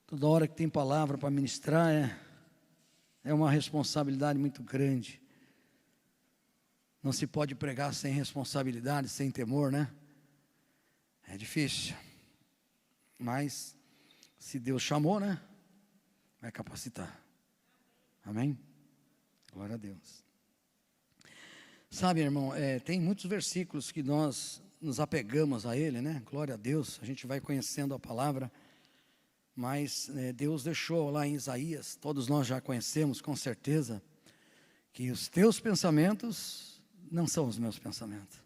Toda hora que tem palavra para ministrar é uma responsabilidade muito grande. Não se pode pregar sem responsabilidade, sem temor, né? É difícil. Mas, se Deus chamou, né? Vai capacitar. Amém? Glória a Deus. Sabe, irmão, tem muitos versículos que nós nos apegamos a ele, né? Glória a Deus, a gente vai conhecendo a palavra. Mas Deus deixou lá em Isaías, todos nós já conhecemos com certeza, que os teus pensamentos não são os meus pensamentos.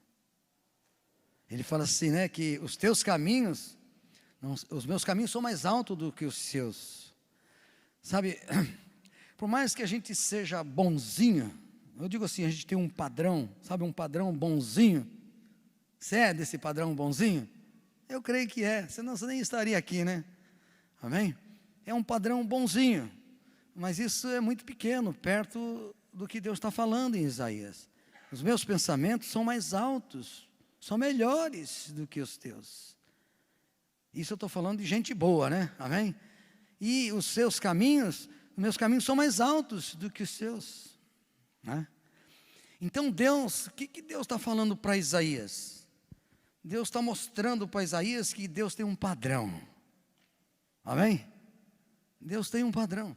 Ele fala assim, né, que os teus caminhos, os meus caminhos são mais altos do que os seus. Sabe, por mais que a gente seja bonzinho, eu digo assim, a gente tem um padrão, sabe, um padrão bonzinho. Você é desse padrão bonzinho? Eu creio que é, senão você nem estaria aqui, né? Amém? É um padrão bonzinho, mas isso é muito pequeno, perto do que Deus está falando em Isaías. Os meus pensamentos são mais altos, são melhores do que os teus. Isso eu estou falando de gente boa, né? Amém? E os meus caminhos são mais altos do que os seus, né? Então Deus, o que Deus está falando para Isaías? Deus está mostrando para Isaías que Deus tem um padrão. Amém? Deus tem um padrão.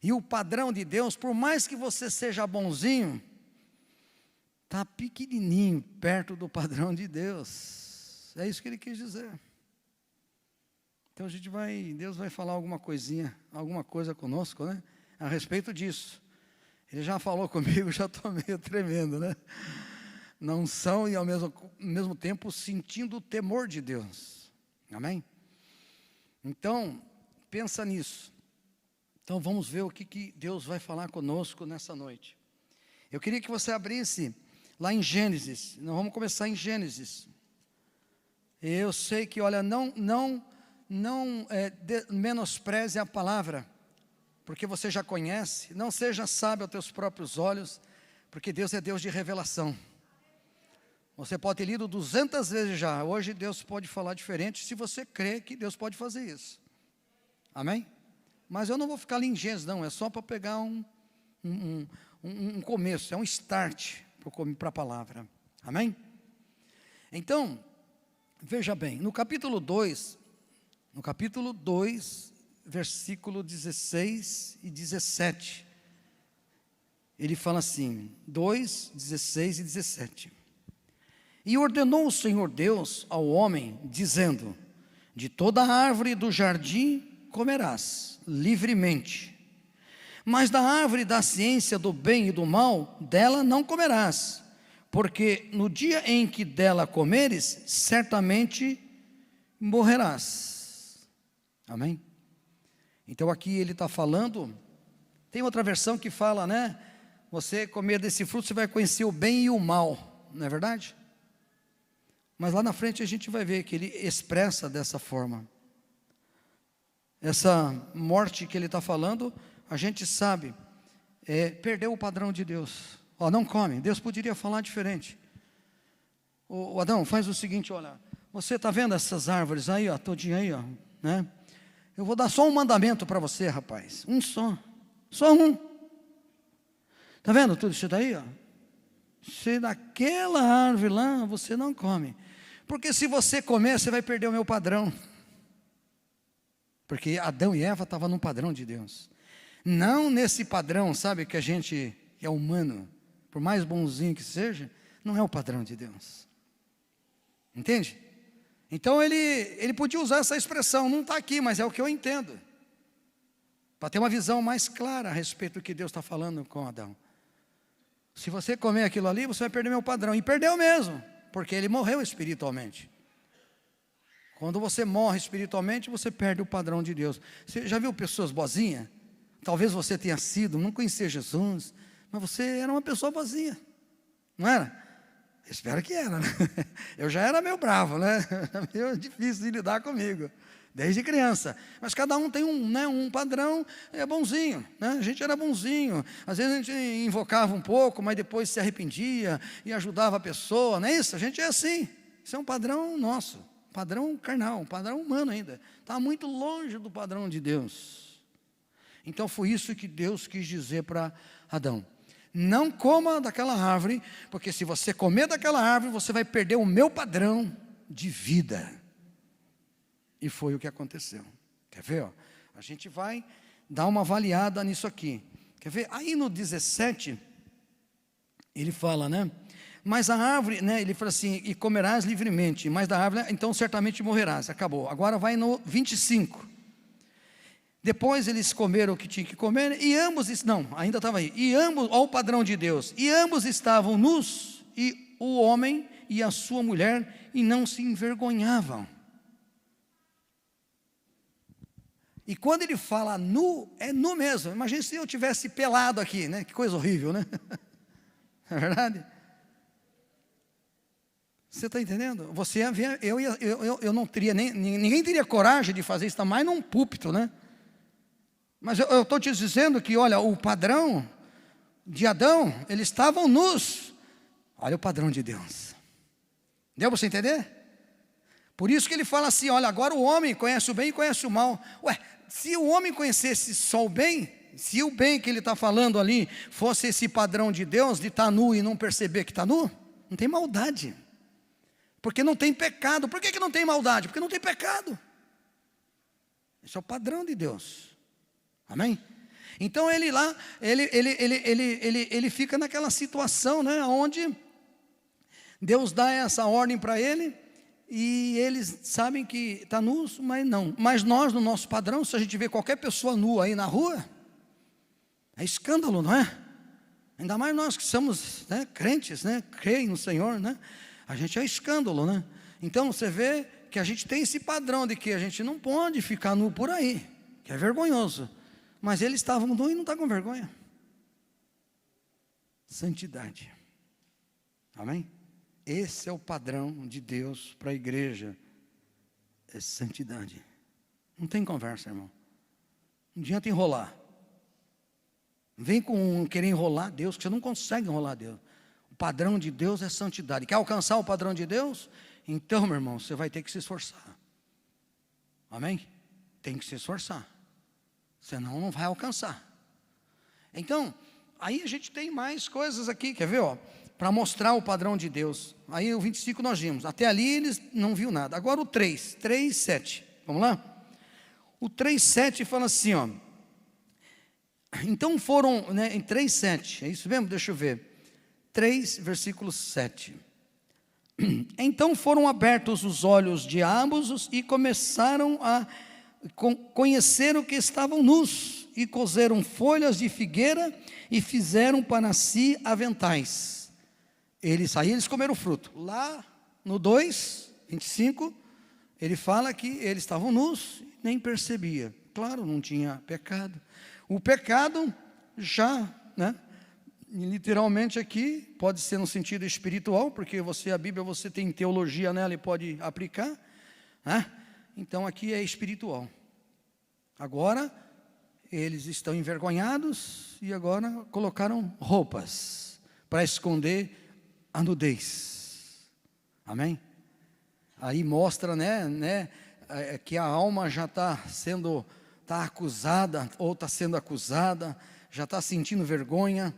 E o padrão de Deus, por mais que você seja bonzinho, está pequenininho perto do padrão de Deus. É isso que ele quis dizer. Então Deus vai falar alguma coisa conosco, né? A respeito disso. Ele já falou comigo, já estou meio tremendo, né? Não são e ao mesmo tempo sentindo o temor de Deus. Amém? Então, pensa nisso. Então, vamos ver o que Deus vai falar conosco nessa noite. Eu queria que você abrisse lá em Gênesis. Nós vamos começar em Gênesis. Eu sei que, olha, não menospreze a palavra, porque você já conhece. Não seja sábio aos teus próprios olhos, porque Deus é Deus de revelação. Você pode ter lido 200 vezes já. Hoje Deus pode falar diferente, se você crê que Deus pode fazer isso. Amém? Mas eu não vou ficar ali em Gênesis, não. É só para pegar um começo, é um start para a palavra. Amém? Então, veja bem, no capítulo 2, versículo 16 e 17, ele fala assim, 2, 16 e 17. E ordenou o Senhor Deus ao homem, dizendo, de toda árvore do jardim comerás livremente, mas da árvore da ciência do bem e do mal, dela não comerás, porque no dia em que dela comeres, certamente morrerás. Amém? Então aqui ele está falando, tem outra versão que fala, né? Você comer desse fruto, você vai conhecer o bem e o mal, não é verdade? Mas lá na frente a gente vai ver que ele expressa dessa forma. Essa morte que ele está falando, a gente sabe, perdeu o padrão de Deus. Ó, não come, Deus poderia falar diferente. O Adão, faz o seguinte, olha, você está vendo essas árvores aí, ó, todinha aí, ó, né? Eu vou dar só um mandamento para você, rapaz, um só um. Está vendo tudo isso daí, ó? Se daquela árvore lá, você não come. Porque se você comer, você vai perder o meu padrão. Porque Adão e Eva estavam no padrão de Deus. Não nesse padrão, sabe, que a gente é humano. Por mais bonzinho que seja, não é o padrão de Deus. Entende? Então ele podia usar essa expressão, não está aqui, mas é o que eu entendo. Para ter uma visão mais clara a respeito do que Deus está falando com Adão. Se você comer aquilo ali, você vai perder meu padrão. E perdeu mesmo, porque ele morreu espiritualmente. Quando você morre espiritualmente, você perde o padrão de Deus. Você já viu pessoas boazinhas? Talvez você tenha sido, não conhecia Jesus, mas você era uma pessoa boazinha, não era? Espero que era, né? Eu já era meio bravo, né? Meio difícil de lidar comigo, desde criança. Mas cada um tem um padrão bonzinho, né? A gente era bonzinho. Às vezes a gente invocava um pouco, mas depois se arrependia e ajudava a pessoa, não é isso? A gente é assim. Isso é um padrão nosso, padrão carnal, um padrão humano ainda. Está muito longe do padrão de Deus. Então foi isso que Deus quis dizer para Adão: não coma daquela árvore, porque se você comer daquela árvore, você vai perder o meu padrão de vida. E foi o que aconteceu. Quer ver? Ó? A gente vai dar uma avaliada nisso aqui. Quer ver? Aí no 17, ele fala, né? Mas a árvore, né? Ele fala assim: e comerás livremente, mas da árvore, então certamente morrerás. Acabou. Agora vai no 25. Depois eles comeram o que tinham que comer, e ambos, não, ainda estava aí, e ambos, ao padrão de Deus, e ambos estavam nus, e o homem e a sua mulher, e não se envergonhavam. E quando ele fala nu, é nu mesmo. Imagina se eu tivesse pelado aqui, né? Que coisa horrível, né? Não é verdade? Você está entendendo? Você ia ver, eu não teria, ninguém teria coragem de fazer isso, está mais num púlpito, né? Mas eu estou te dizendo que, olha, o padrão de Adão, eles estavam nus. Olha o padrão de Deus. Deu para você entender? Por isso que ele fala assim: olha, agora o homem conhece o bem e conhece o mal. Ué, se o homem conhecesse só o bem, se o bem que ele está falando ali fosse esse padrão de Deus, de estar nu e não perceber que está nu, não tem maldade. Porque não tem pecado. Por que não tem maldade? Porque não tem pecado. Esse é o padrão de Deus. Amém? Então ele lá, ele fica naquela situação, né, onde Deus dá essa ordem para ele, e eles sabem que está nu, mas não. Mas nós, no nosso padrão, se a gente vê qualquer pessoa nua aí na rua, é escândalo, não é? Ainda mais nós que somos, né, crentes, né, creem no Senhor, né? A gente é escândalo, né? Então você vê que a gente tem esse padrão de que a gente não pode ficar nu por aí, que é vergonhoso. Mas eles estavam nu e não está com vergonha. Santidade. Amém? Esse é o padrão de Deus para a igreja. É santidade. Não tem conversa, irmão. Não adianta enrolar. Vem com querer enrolar Deus, que você não consegue enrolar Deus. O padrão de Deus é santidade. Quer alcançar o padrão de Deus? Então, meu irmão, você vai ter que se esforçar. Amém? Tem que se esforçar. Senão não vai alcançar. Então, aí a gente tem mais coisas aqui, quer ver, ó? Para mostrar o padrão de Deus. Aí o 25 nós vimos. Até ali eles não viu nada. Agora o 3:7. Vamos lá? O 3:7 fala assim, ó. Então foram, né, em 3:7. É isso mesmo? Deixa eu ver. 3, versículo 7. Então foram abertos os olhos de ambos e começaram a conheceram que estavam nus, e coseram folhas de figueira e fizeram para si aventais. Eles comeram o fruto. Lá no 2:25, ele fala que eles estavam nus e nem percebia. Claro, não tinha pecado. O pecado já, né, literalmente aqui, pode ser no sentido espiritual, porque a Bíblia você tem teologia nela e pode aplicar, né? Então aqui é espiritual. Agora eles estão envergonhados e agora colocaram roupas para esconder a nudez. Amém? Aí mostra, né, que a alma já está acusada, ou está sendo acusada, já está sentindo vergonha.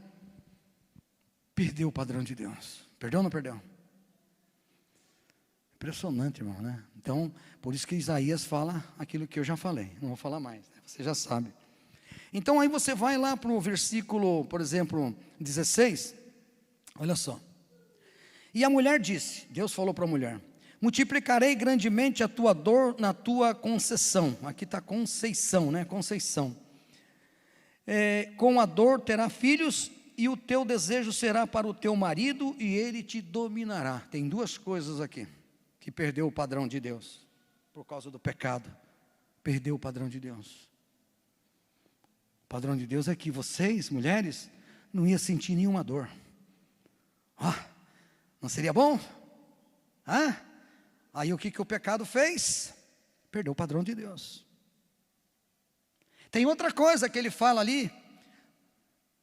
Perdeu o padrão de Deus. Perdeu ou não perdeu? Impressionante, irmão, né? Então, por isso que Isaías fala aquilo que eu já falei. Não vou falar mais, né? Você já sabe. Então, aí você vai lá para o versículo, por exemplo, 16. Olha só. E a mulher disse, Deus falou para a mulher: multiplicarei grandemente a tua dor na tua conceição. Aqui está conceição, né? Conceição. Com a dor terá filhos, e o teu desejo será para o teu marido, e ele te dominará. Tem duas coisas aqui que perdeu o padrão de Deus por causa do pecado. Perdeu o padrão de Deus. O padrão de Deus é que vocês, mulheres, não iam sentir nenhuma dor. Não seria bom? Aí o que o pecado fez? Perdeu o padrão de Deus. Tem outra coisa que ele fala ali,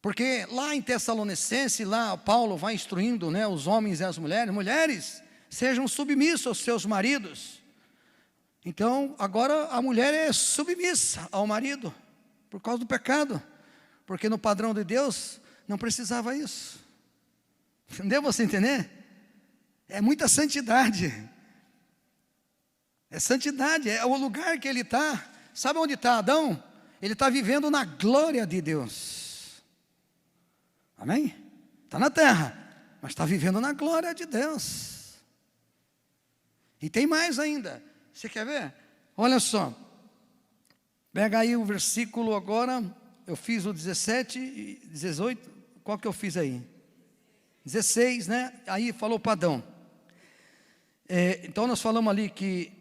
porque lá em Tessalonicenses, lá Paulo vai instruindo, né, os homens e as mulheres. Mulheres, sejam submissos aos seus maridos, Então, agora a mulher é submissa ao marido, por causa do pecado, porque no padrão de Deus não precisava isso. Deu você entender? É muita santidade. É santidade, é o lugar que ele está. Sabe onde está Adão? Ele está vivendo na glória de Deus. Amém? Está na terra, mas está vivendo na glória de Deus. E tem mais ainda. Você quer ver? Olha só. Pega aí o versículo agora. Eu fiz o 17 e 18. Qual que eu fiz aí? 16, né? Aí falou para Adão. Então nós falamos ali que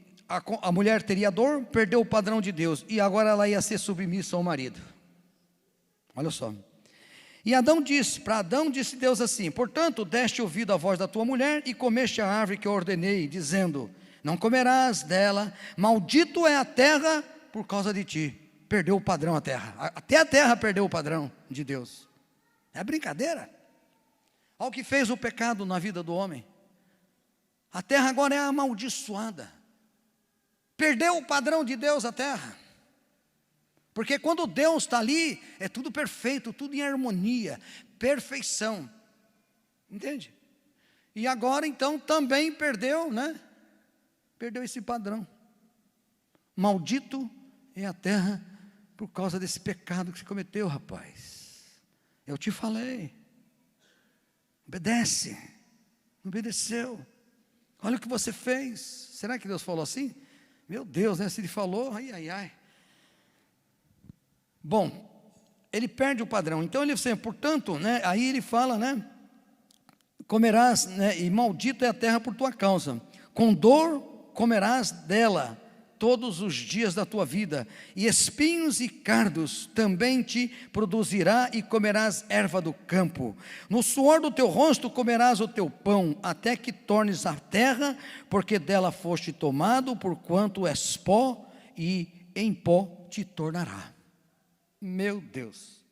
a mulher teria dor, perdeu o padrão de Deus, e agora ela ia ser submissa ao marido. Olha só. E Adão disse, para Adão disse Deus assim: portanto, deste ouvido à voz da tua mulher, e comeste a árvore que eu ordenei, dizendo: não comerás dela, maldito é a terra por causa de ti. Perdeu o padrão a terra, até a terra perdeu o padrão de Deus. É brincadeira. Olha o que fez o pecado na vida do homem. A terra agora é amaldiçoada. Perdeu o padrão de Deus a terra. Porque quando Deus está ali, é tudo perfeito, tudo em harmonia, perfeição. Entende? E agora então também perdeu, né? Perdeu esse padrão. Maldito é a terra por causa desse pecado que você cometeu, rapaz. Eu te falei. Obedece. Não obedeceu. Olha o que você fez. Será que Deus falou assim? Meu Deus, né? Se ele falou, ai, ai, ai. Bom, ele perde o padrão. Então ele assim, portanto, né? Aí ele fala, né? Comerás, né? E maldito é a terra por tua causa. Com dor comerás dela todos os dias da tua vida, e espinhos e cardos também te produzirá, e comerás erva do campo. No suor do teu rosto comerás o teu pão, até que tornes a terra, porque dela foste tomado, porquanto és pó, e em pó te tornará. Meu Deus.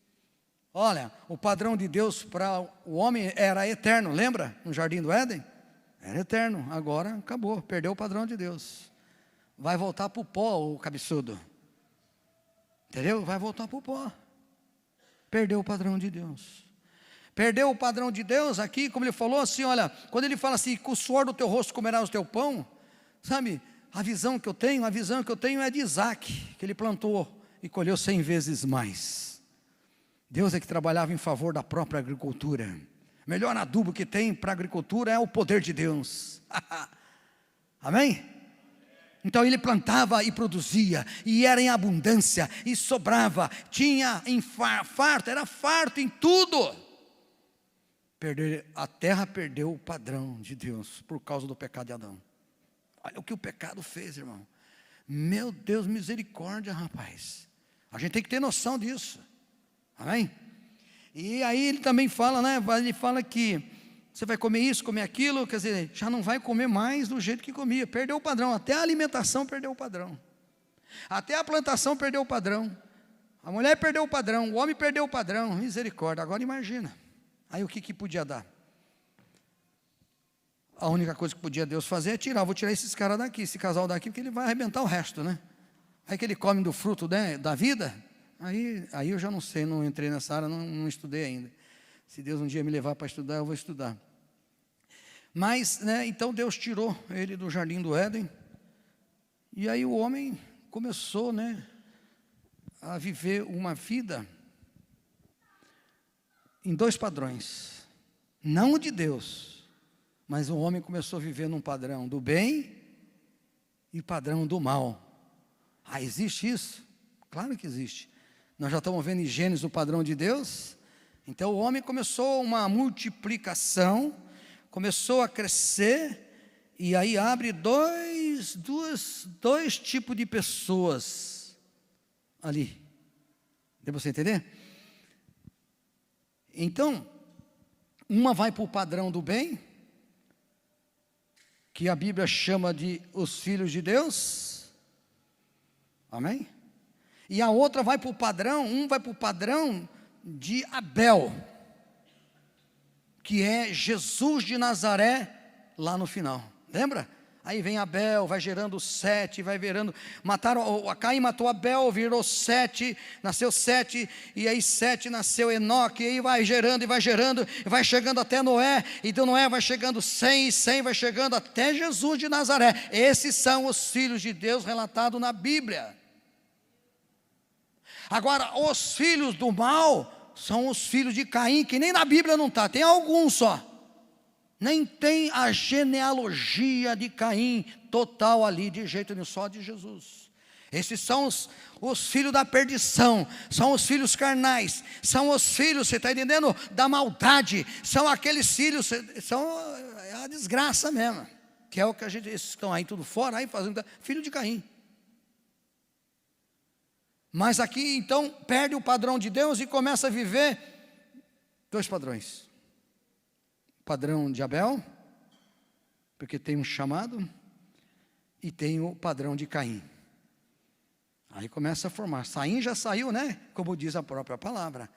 Olha, o padrão de Deus para o homem era eterno, lembra? No jardim do Éden? Era eterno, agora acabou, perdeu o padrão de Deus. Vai voltar para o pó, o cabeçudo. Entendeu? Vai voltar para o pó. Perdeu o padrão de Deus. Perdeu o padrão de Deus aqui, como ele falou assim, olha, quando ele fala assim, com o suor do teu rosto comerás o teu pão, sabe, a visão que eu tenho é de Isaac, que ele plantou e colheu 100 vezes mais. Deus é que trabalhava em favor da própria agricultura. O melhor adubo que tem para a agricultura é o poder de Deus. Amém? Então ele plantava e produzia, e era em abundância, e sobrava, tinha em farto, era farto em tudo. A terra perdeu o padrão de Deus, por causa do pecado de Adão. Olha o que o pecado fez, irmão. Meu Deus, misericórdia, rapaz. A gente tem que ter noção disso. Amém? E aí ele também fala, né? Ele fala que você vai comer isso, comer aquilo, quer dizer, já não vai comer mais do jeito que comia. Perdeu o padrão, até a alimentação perdeu o padrão. Até a plantação perdeu o padrão. A mulher perdeu o padrão, o homem perdeu o padrão. Misericórdia, agora imagina. Aí o que podia dar? A única coisa que podia Deus fazer é tirar. Vou tirar esses caras daqui, esse casal daqui, porque ele vai arrebentar o resto, né? Aí que ele come do fruto, né, da vida. Aí eu já não sei, não entrei nessa área, não estudei ainda. Se Deus um dia me levar para estudar, eu vou estudar. Mas, né, então Deus tirou ele do jardim do Éden. E aí o homem começou, né, a viver uma vida em dois padrões. Não o de Deus, mas o homem começou a viver num padrão do bem e padrão do mal. Existe isso? Claro que existe. Nós já estamos vendo em Gênesis o padrão de Deus. Então o homem começou uma multiplicação, começou a crescer, e aí abre dois tipos de pessoas ali. Deu para você entender? Então, uma vai para o padrão do bem, que a Bíblia chama de os filhos de Deus. Amém? E a outra vai para o padrão, vai para o padrão de Abel, que é Jesus de Nazaré lá no final. Lembra? Aí vem Abel, vai gerando Sete, vai virando, Caim matou Abel, virou Sete, nasceu Sete, e aí Sete nasceu Enoque, e aí vai gerando, e vai chegando até Noé, e do Noé vai chegando 100, e 100 vai chegando até Jesus de Nazaré. Esses são os filhos de Deus relatados na Bíblia. Agora, os filhos do mal são os filhos de Caim, que nem na Bíblia não está, tem alguns só. Nem tem a genealogia de Caim total ali, de jeito nenhum, só de Jesus. Esses são os filhos da perdição, são os filhos carnais, são os filhos, você está entendendo, da maldade, são aqueles filhos, é a desgraça mesmo, que é o que a gente, esses estão aí tudo fora, aí fazendo, filho de Caim. Mas aqui então perde o padrão de Deus e começa a viver dois padrões. Padrão de Abel, porque tem um chamado, e tem o padrão de Caim. Aí começa a formar. Caim já saiu, né? Como diz a própria palavra.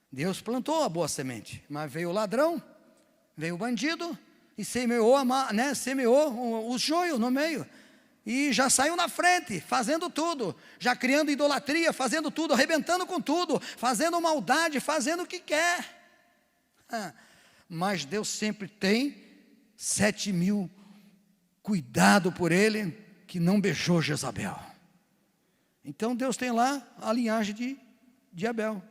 Deus plantou a boa semente, mas veio o ladrão, veio o bandido, e semeou o joio no meio. E já saiu na frente, fazendo tudo, já criando idolatria, fazendo tudo, arrebentando com tudo, fazendo maldade, fazendo o que quer. Mas Deus sempre tem 7.000 cuidado por ele, que não beijou Jezabel. Então Deus tem lá a linhagem de Abel.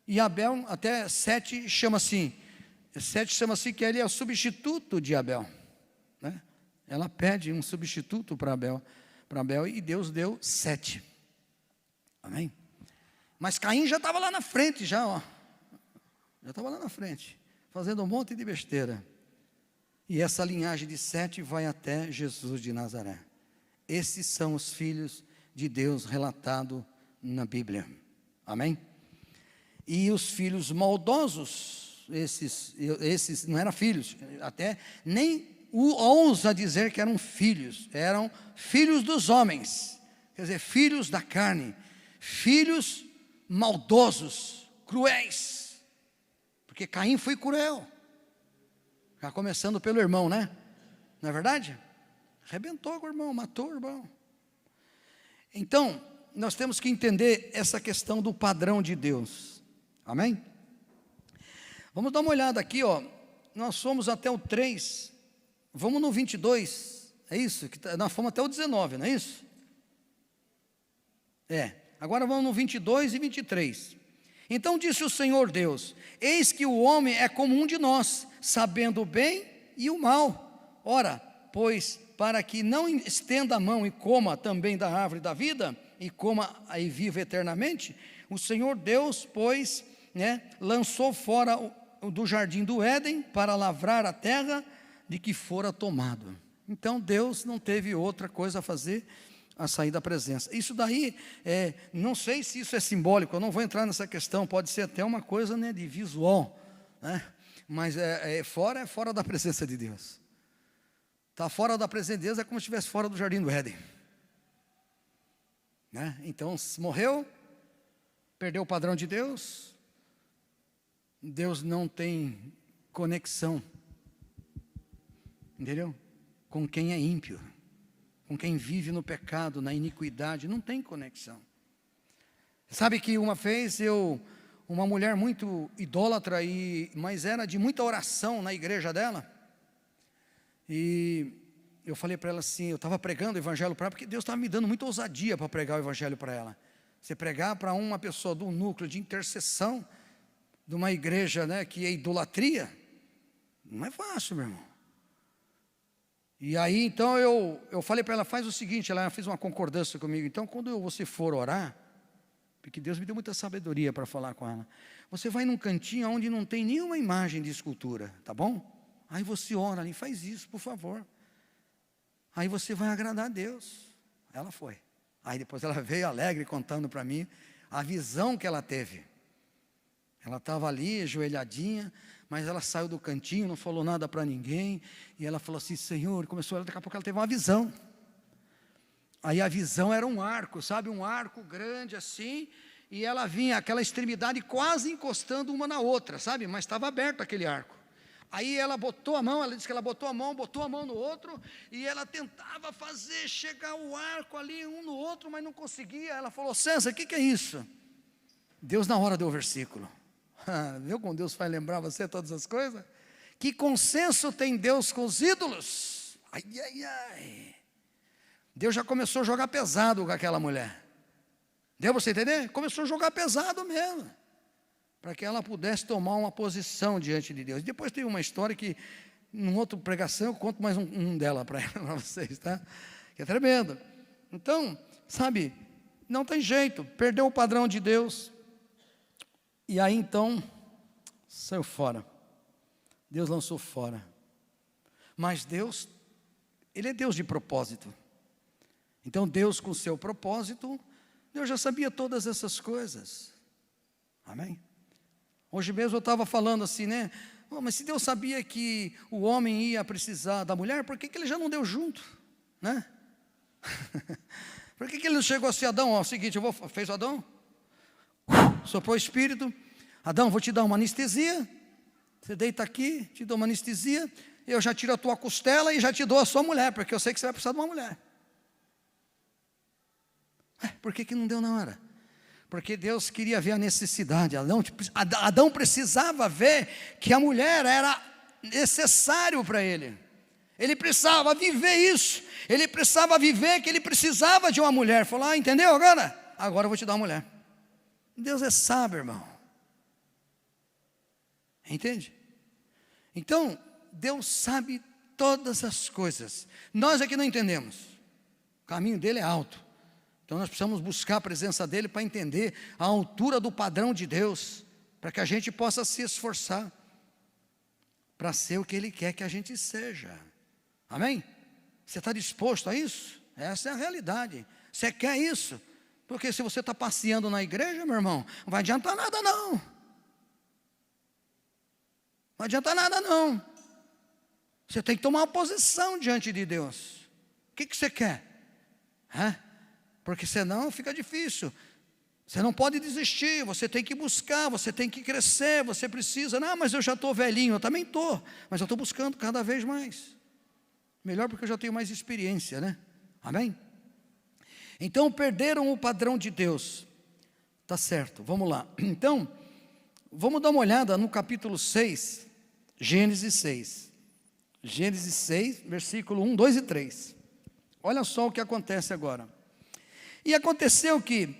E Abel, até Sete chama assim que ele é o substituto de Abel, né? Ela pede um substituto para Abel, e Deus deu Sete. Amém? Mas Caim já estava lá na frente, já estava lá na frente, fazendo um monte de besteira. E essa linhagem de Sete vai até Jesus de Nazaré. Esses são os filhos de Deus relatados na Bíblia. Amém? E os filhos maldosos, esses não eram filhos, até nem ousa dizer que eram filhos dos homens, quer dizer, filhos da carne, filhos maldosos, cruéis, porque Caim foi cruel, já começando pelo irmão, né? Não é verdade? Arrebentou com o irmão, matou o irmão. Então, nós temos que entender essa questão do padrão de Deus. Amém? Vamos dar uma olhada aqui, nós fomos até o 3, vamos no 22, é isso? Nós fomos até o 19, não é isso? Agora vamos no 22 e 23. Então disse o Senhor Deus: eis que o homem é como um de nós, sabendo o bem e o mal. Ora, pois, para que não estenda a mão e coma também da árvore da vida, e coma e viva eternamente, o Senhor Deus, pois, lançou fora do jardim do Éden, para lavrar a terra de que fora tomado. Então Deus não teve outra coisa a fazer a sair da presença. Isso daí, não sei se isso é simbólico, eu não vou entrar nessa questão, pode ser até uma coisa de visual, né? Mas fora da presença de Deus. Está fora da presença de Deus, é como se estivesse fora do jardim do Éden, né? Então morreu, perdeu o padrão de Deus. Deus não tem conexão, entendeu? Com quem é ímpio, com quem vive no pecado, na iniquidade, não tem conexão. Sabe que uma vez uma mulher muito idólatra, mas era de muita oração na igreja dela, e eu falei para ela assim, eu estava pregando o evangelho para ela, porque Deus estava me dando muita ousadia para pregar o evangelho para ela. Você pregar para uma pessoa do núcleo de intercessão, de uma igreja, que é idolatria, não é fácil, meu irmão. E aí então eu falei para ela, faz o seguinte, ela fez uma concordância comigo, então quando você for orar, porque Deus me deu muita sabedoria para falar com ela, você vai num cantinho onde não tem nenhuma imagem de escultura, tá bom? Aí você ora ali, faz isso, por favor. Aí você vai agradar a Deus. Ela foi. Aí depois ela veio alegre contando para mim a visão que ela teve. Ela estava ali, ajoelhadinha, mas ela saiu do cantinho, não falou nada para ninguém, e ela falou assim, Senhor, daqui a pouco ela teve uma visão. Aí a visão era um arco, sabe, um arco grande assim, e ela vinha, aquela extremidade quase encostando uma na outra, sabe, mas estava aberto aquele arco. Aí ela botou a mão, ela disse que ela botou a mão no outro, e ela tentava chegar o arco ali um no outro, mas não conseguia. Ela falou: César, o que é isso? Deus na hora deu o versículo. Viu como Deus faz lembrar você todas as coisas? Que consenso tem Deus com os ídolos? Ai, ai, ai. Deus já começou a jogar pesado com aquela mulher. Deu para você entender? Começou a jogar pesado mesmo, para que ela pudesse tomar uma posição diante de Deus. Depois tem uma história que, numa outra pregação, eu conto mais um dela para vocês, tá? Que é tremendo. Então, sabe, não tem jeito, perdeu o padrão de Deus, e aí então, saiu fora. Deus lançou fora. Mas Deus, Ele é Deus de propósito. Então Deus, com o seu propósito, Deus já sabia todas essas coisas. Amém? Hoje mesmo eu estava falando assim, né? Oh, mas se Deus sabia que o homem ia precisar da mulher, por que Ele já não deu junto? Né? Por que Ele não chegou assim, Adão, ó, é o seguinte, fez o Adão, soprou o espírito, Adão, vou te dar uma anestesia, você deita aqui, te dou uma anestesia, eu já tiro a tua costela e já te dou a sua mulher, porque eu sei que você vai precisar de uma mulher. Por que não deu na hora? Porque Deus queria ver a necessidade. Adão precisava ver que a mulher era necessário para ele. Ele precisava viver isso. Ele precisava viver que ele precisava de uma mulher. Falou: entendeu agora? Agora eu vou te dar uma mulher. Deus é sábio, irmão. Entende? Então, Deus sabe todas as coisas. Nós é que não entendemos. O caminho dele é alto. Então nós precisamos buscar a presença dele para entender a altura do padrão de Deus, para que a gente possa se esforçar para ser o que Ele quer que a gente seja. Amém? Você está disposto a isso? Essa é a realidade. Você quer isso? Porque se você está passeando na igreja, meu irmão, não vai adiantar nada não. Não vai adiantar nada não. Você tem que tomar uma posição diante de Deus. O que você quer? Porque senão fica difícil. Você não pode desistir, você tem que buscar, você tem que crescer, você precisa. Não, mas eu já estou velhinho, eu também estou, mas eu estou buscando cada vez mais. Melhor porque eu já tenho mais experiência, né? Amém? Então perderam o padrão de Deus. Tá certo, vamos lá. Então, vamos dar uma olhada no capítulo 6, Gênesis 6. Gênesis 6, versículo 1, 2 e 3. Olha só o que acontece agora. E aconteceu que,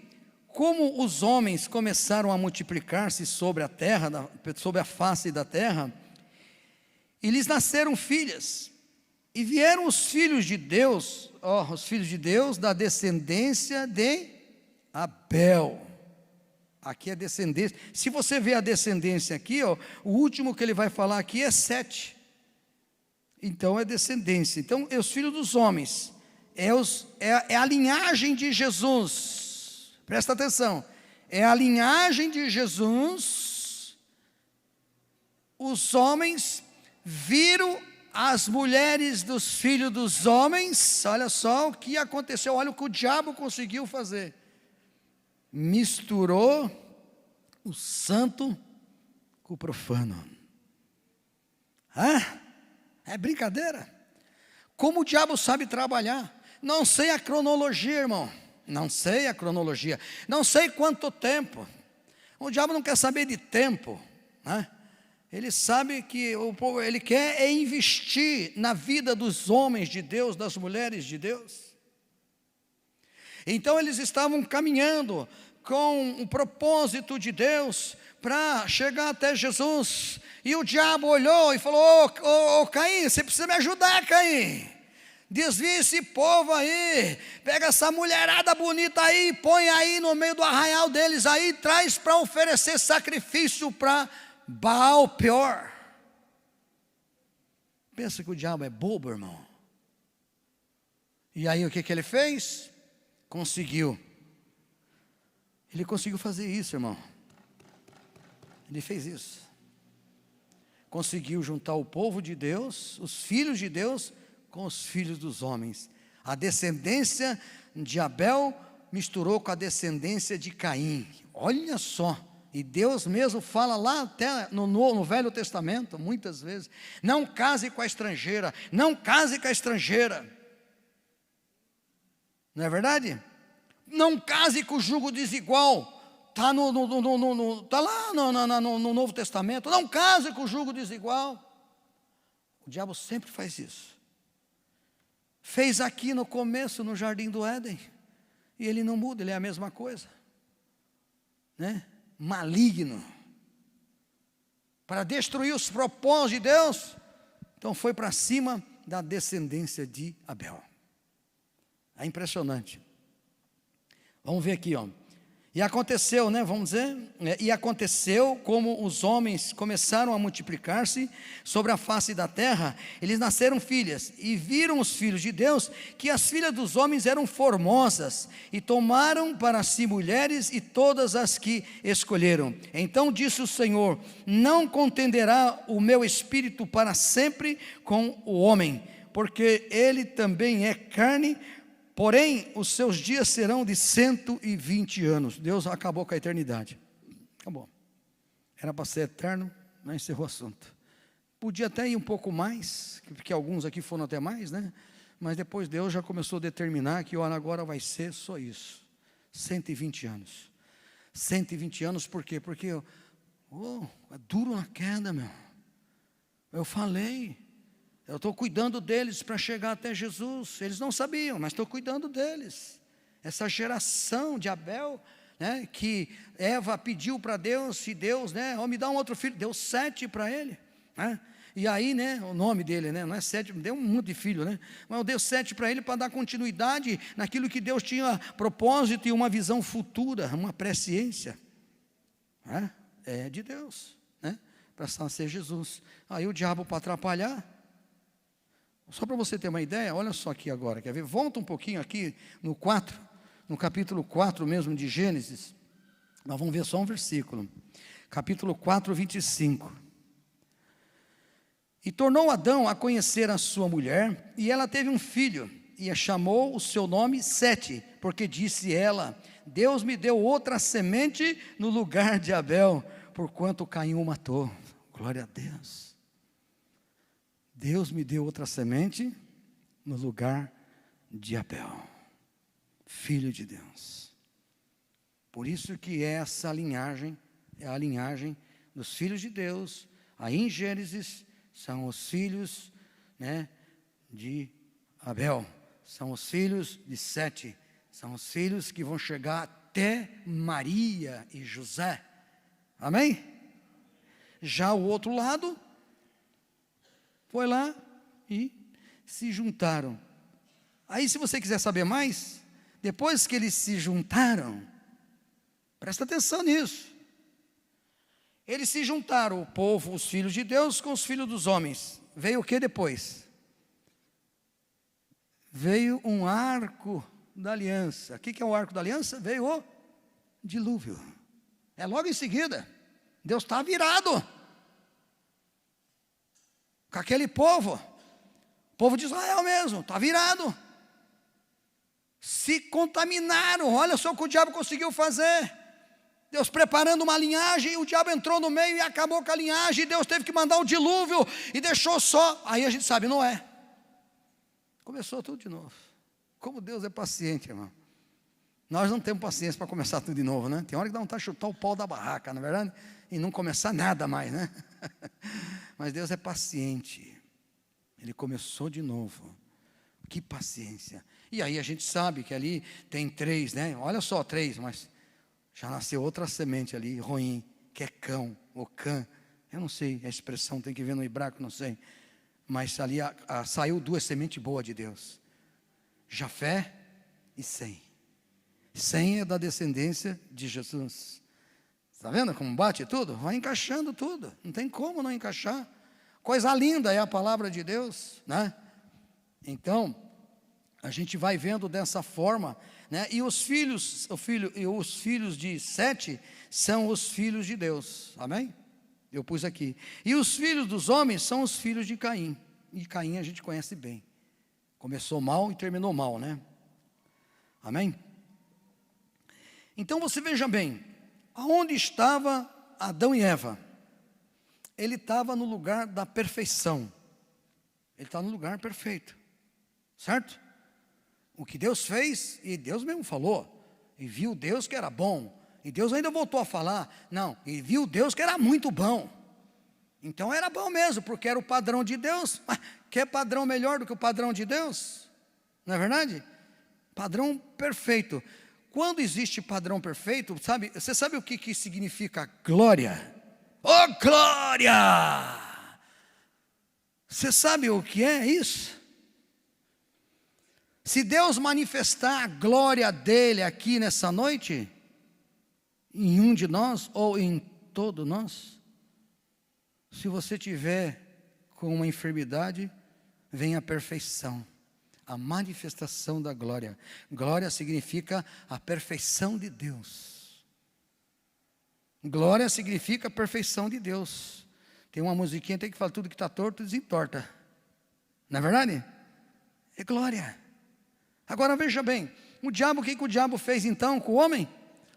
como os homens começaram a multiplicar-se sobre a terra, sobre a face da terra, e lhes nasceram filhas, e vieram os filhos de Deus, da descendência de Abel. Aqui é descendência. Se você vê a descendência aqui, o último que ele vai falar aqui é 7. Então é descendência. Então, os filhos dos homens. É a linhagem de Jesus. Presta atenção. É a linhagem de Jesus. Os homens viram as mulheres dos filhos dos homens. Olha só o que aconteceu. Olha o que o diabo conseguiu fazer. Misturou o santo com o profano. É brincadeira. Como o diabo sabe trabalhar. Não sei a cronologia, irmão. Não sei a cronologia. Não sei quanto tempo. O diabo não quer saber de tempo, né? Ele sabe que ele quer investir na vida dos homens de Deus, das mulheres de Deus. Então eles estavam caminhando com o propósito de Deus para chegar até Jesus. E o diabo olhou e falou: ô Caim, você precisa me ajudar, Caim. Desvia esse povo aí, pega essa mulherada bonita aí, põe aí no meio do arraial deles aí, traz para oferecer sacrifício para Baal Peor. Pensa que o diabo é bobo, irmão. E aí o que ele fez? Ele conseguiu fazer isso, irmão. Ele fez isso. Conseguiu juntar o povo de Deus, os filhos de Deus, com os filhos dos homens. A descendência de Abel misturou com a descendência de Caim. Olha só E Deus mesmo fala lá até no Velho Testamento, muitas vezes: não case com a estrangeira, não case com a estrangeira. Não é verdade? Não case com o jugo desigual. Está tá lá no Novo Testamento. Não case com o jugo desigual. O diabo sempre faz isso. Fez aqui no começo, no Jardim do Éden. E ele não muda, ele é a mesma coisa. Né? Maligno. Para destruir os propósitos de Deus. Então foi para cima da descendência de Abel. É impressionante. Vamos ver aqui, ó. E aconteceu, né, vamos dizer, e aconteceu como os homens começaram a multiplicar-se sobre a face da terra, eles nasceram filhas, e viram os filhos de Deus, que as filhas dos homens eram formosas, e tomaram para si mulheres, e todas as que escolheram. Então disse o Senhor: não contenderá o meu espírito para sempre com o homem, porque ele também é carne. Porém, os seus dias serão de 120 anos. Deus acabou com a eternidade. Acabou. Era para ser eterno, mas encerrou o assunto. Podia até ir um pouco mais, porque alguns aqui foram até mais, né? Mas depois Deus já começou a determinar que, olha, agora vai ser só isso. 120 anos. 120 anos por quê? Porque é duro na queda, meu. Eu falei. Eu estou cuidando deles para chegar até Jesus. Eles não sabiam, mas estou cuidando deles. Essa geração de Abel, né, que Eva pediu para Deus, e Deus, né, me dá um outro filho, deu 7 para ele, né? E aí, né, o nome dele, né, não é 7, deu um monte de filho, né? Mas eu dei 7 para ele para dar continuidade naquilo que Deus tinha propósito e uma visão futura, uma presciência, né? É de Deus, né? Para ser Jesus. Aí o diabo, para atrapalhar. Só para você ter uma ideia, olha só aqui agora, quer ver? Volta um pouquinho aqui no 4, no capítulo 4 mesmo de Gênesis. Nós vamos ver só um versículo. Capítulo 4, 25. E tornou Adão a conhecer a sua mulher, e ela teve um filho, e a chamou o seu nome Sete, porque disse ela: Deus me deu outra semente no lugar de Abel, porquanto Caim o matou. Glória a Deus. Deus me deu outra semente no lugar de Abel, filho de Deus. Por isso que essa linhagem é a linhagem dos filhos de Deus. Aí em Gênesis são os filhos, né, de Abel, são os filhos de Sete, são os filhos que vão chegar até Maria e José. Amém? Já o outro lado foi lá e se juntaram. Aí, se você quiser saber mais, depois que eles se juntaram, presta atenção nisso. Eles se juntaram, o povo, os filhos de Deus, com os filhos dos homens. Veio o que depois? Veio um arco da aliança. O que é o arco da aliança? Veio o dilúvio. É logo em seguida. Deus está virado com aquele povo, o povo de Israel mesmo, está virado. Se contaminaram, olha só o que o diabo conseguiu fazer. Deus preparando uma linhagem, o diabo entrou no meio e acabou com a linhagem, e Deus teve que mandar um dilúvio, e deixou só, aí a gente sabe, Noé. Começou tudo de novo. Como Deus é paciente, irmão. Nós não temos paciência para começar tudo de novo, né? Tem hora que dá vontade de chutar o pau da barraca, não é verdade? E não começar nada mais, né? Mas Deus é paciente. Ele começou de novo. Que paciência. E aí a gente sabe que ali tem 3, né? Olha só, 3, mas já nasceu outra semente ali, ruim, que é cão, ou cã. Eu não sei, a expressão tem que ver no hebraico, não sei. Mas ali saiu 2 sementes boas de Deus. Jafé e Sem. Sem é da descendência de Jesus. Está vendo como bate tudo? Vai encaixando tudo. Não tem como não encaixar. Coisa linda é a palavra de Deus, né? Então, a gente vai vendo dessa forma, né? E os filhos de Sete são os filhos de Deus. Amém? Eu pus aqui. E os filhos dos homens são os filhos de Caim. E Caim a gente conhece bem. Começou mal e terminou mal, né? Amém? Então você veja bem, Aonde estava Adão e Eva? Ele estava no lugar da perfeição. Ele está no lugar perfeito, certo? O que Deus fez, e Deus mesmo falou, e viu Deus que era bom, e Deus ainda voltou a falar, não, e viu Deus que era muito bom. Então era bom mesmo, porque era o padrão de Deus. Mas quer padrão melhor do que o padrão de Deus? Não é verdade? Padrão perfeito. Quando existe padrão perfeito, você sabe o que significa glória? Oh, glória! Você sabe o que é isso? Se Deus manifestar a glória dele aqui nessa noite, em um de nós ou em todo nós, se você tiver com uma enfermidade, vem a perfeição, a manifestação da glória. Glória significa a perfeição de Deus. Glória significa a perfeição de Deus. Tem uma musiquinha que fala: tudo que está torto desentorta. Não é verdade? É glória. Agora veja bem, o diabo, o que o diabo fez então com o homem?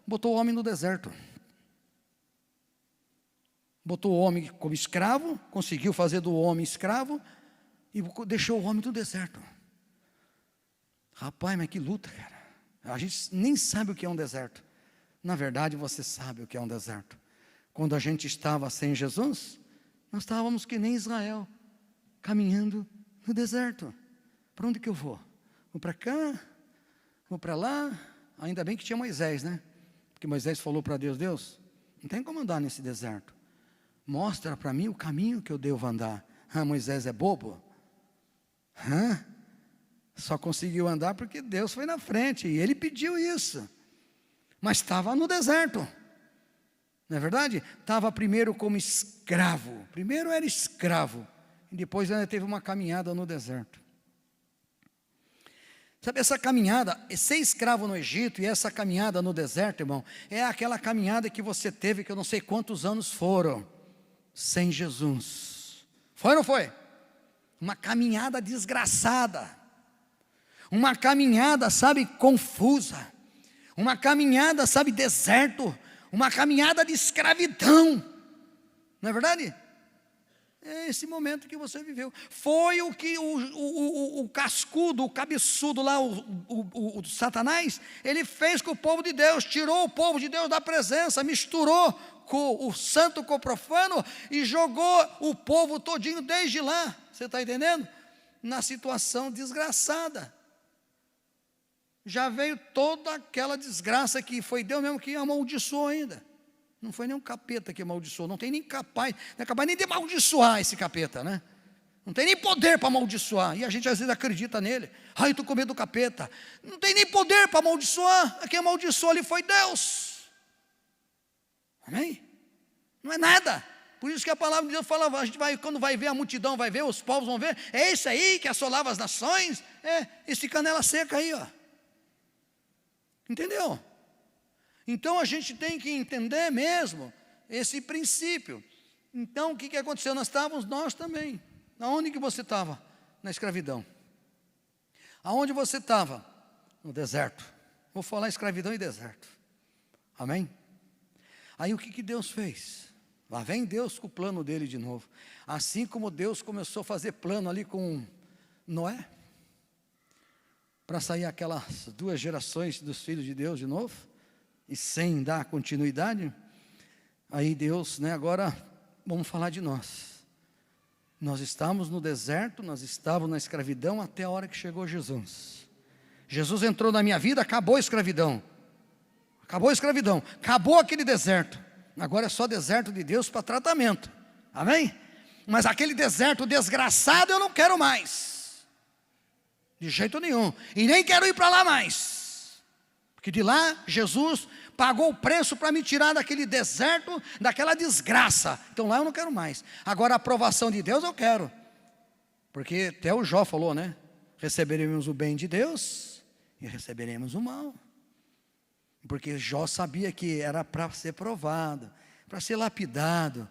Botou o homem no deserto. Botou o homem como escravo, conseguiu fazer do homem escravo e deixou o homem no deserto. Rapaz, mas que luta, cara. A gente nem sabe o que é um deserto. Na verdade, você sabe o que é um deserto. Quando a gente estava sem Jesus, nós estávamos que nem Israel, caminhando no deserto. Para onde que eu vou? Vou para cá, vou para lá. Ainda bem que tinha Moisés, né? Porque Moisés falou para Deus: Deus, não tem como andar nesse deserto. Mostra para mim o caminho que eu devo andar. Moisés é bobo? Só conseguiu andar porque Deus foi na frente, e ele pediu isso. Mas estava no deserto. Não é verdade? Estava primeiro como escravo. Primeiro era escravo, e depois ainda teve uma caminhada no deserto. Sabe, essa caminhada, ser escravo no Egito e essa caminhada no deserto, irmão, é aquela caminhada que você teve, que eu não sei quantos anos foram, sem Jesus. Foi ou não foi? Uma caminhada desgraçada. Uma caminhada, sabe, confusa. Uma caminhada, sabe, deserto. Uma caminhada de escravidão. Não é verdade? É esse momento que você viveu. Foi o que o cascudo, o cabeçudo lá, o Satanás, ele fez com o povo de Deus. Tirou o povo de Deus da presença, misturou com o santo com o profano e jogou o povo todinho desde lá. Você está entendendo? Na situação desgraçada. Já veio toda aquela desgraça que foi Deus mesmo que amaldiçoou ainda. Não foi nem um capeta que amaldiçoou, não tem nem capaz, não é capaz nem de amaldiçoar esse capeta, né? Não tem nem poder para amaldiçoar, e a gente às vezes acredita nele. Ai, eu estou com medo do capeta. Não tem nem poder para amaldiçoar, quem amaldiçoou ali foi Deus. Amém? Não é nada. Por isso que a palavra de Deus fala, a gente vai, quando vai ver a multidão, vai ver, os povos vão ver, é esse aí que assolava as nações, é esse canela seca aí, ó. Entendeu? Então a gente tem que entender mesmo esse princípio. Então o que aconteceu? Nós também. Aonde que você estava? Na escravidão. Aonde você estava? No deserto. Vou falar escravidão e deserto. Amém? Aí o que Deus fez? Lá vem Deus com o plano dele de novo. Assim como Deus começou a fazer plano ali com Noé, para sair aquelas 2 gerações dos filhos de Deus de novo, e sem dar continuidade, aí Deus, agora vamos falar de nós. Nós estávamos no deserto, nós estávamos na escravidão até a hora que chegou Jesus. Jesus entrou na minha vida, acabou a escravidão. Acabou a escravidão, acabou aquele deserto. Agora é só deserto de Deus para tratamento. Amém? Mas aquele deserto desgraçado eu não quero mais. De jeito nenhum. E nem quero ir para lá mais. Porque de lá Jesus pagou o preço para me tirar daquele deserto, daquela desgraça. Então lá eu não quero mais. Agora a aprovação de Deus eu quero. Porque até o Jó falou, né? Receberemos o bem de Deus e receberemos o mal. Porque Jó sabia que era para ser provado, para ser lapidado,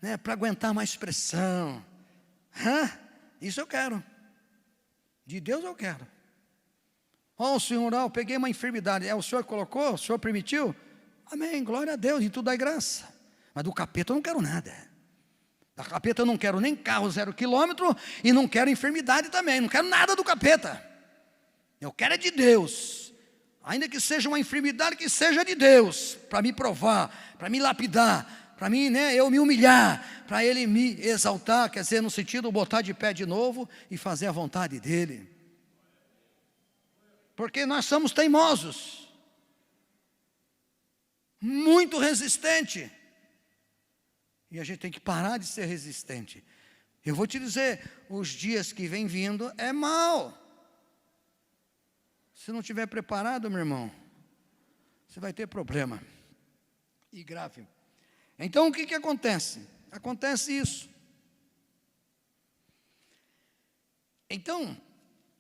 né? Para aguentar mais pressão. Isso eu quero. De Deus eu quero. Senhor, eu peguei uma enfermidade. O Senhor colocou? O Senhor permitiu? Amém, glória a Deus, e tudo dá graça. Mas do capeta eu não quero nada. Da capeta eu não quero nem carro 0 quilômetro, e não quero enfermidade também, não quero nada do capeta. Eu quero é de Deus. Ainda que seja uma enfermidade, que seja de Deus, para me provar, para me lapidar, para mim, eu me humilhar, para Ele me exaltar, quer dizer, no sentido, botar de pé de novo e fazer a vontade dEle. Porque nós somos teimosos, muito resistente, e a gente tem que parar de ser resistente. Eu vou te dizer, os dias que vem vindo é mal. Se não estiver preparado, meu irmão, você vai ter problema, e grave. Então o que acontece? Acontece isso. Então,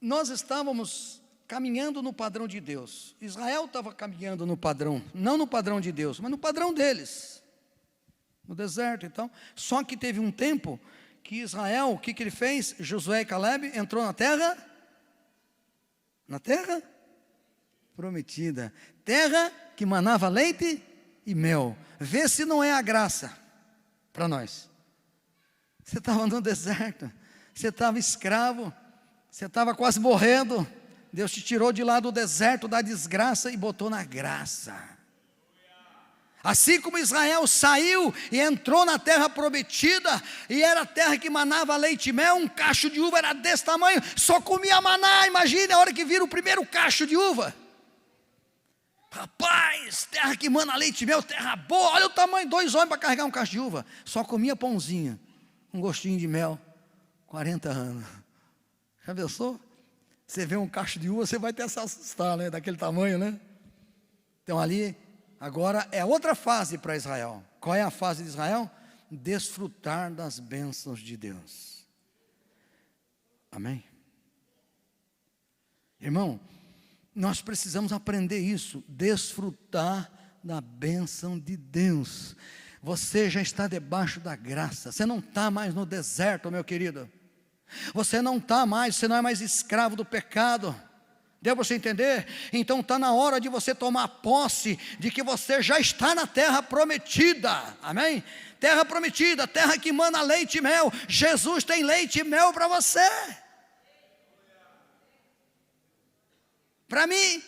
nós estávamos caminhando no padrão de Deus. Israel estava caminhando no padrão, não no padrão de Deus, mas no padrão deles, no deserto. Então, só que teve um tempo que Israel, o que ele fez? Josué e Caleb entrou na terra prometida, terra que manava leite e mel. Vê se não é a graça para nós. Você estava no deserto, você estava escravo, você estava quase morrendo. Deus te tirou de lá do deserto, da desgraça, e botou na graça. Assim como Israel saiu e entrou na terra prometida, e era a terra que manava leite e mel, um cacho de uva era desse tamanho, só comia maná. Imagine a hora que vira o primeiro cacho de uva. Rapaz, terra que mana leite e mel, terra boa, olha o tamanho, 2 homens para carregar um cacho de uva, só comia pãozinho, um gostinho de mel, 40 anos. Já pensou? Você vê um cacho de uva, você vai até se assustar, né? Daquele tamanho, né? Então ali, agora é outra fase para Israel. Qual é a fase de Israel? Desfrutar das bênçãos de Deus. Amém? Irmão, nós precisamos aprender isso, desfrutar da bênção de Deus. Você já está debaixo da graça, você não está mais no deserto, meu querido. Você não está mais, você não é mais escravo do pecado. Deu para você entender? Então está na hora de você tomar posse de que você já está na terra prometida. Amém? Terra prometida, terra que mana leite e mel. Jesus tem leite e mel para você. Para mim.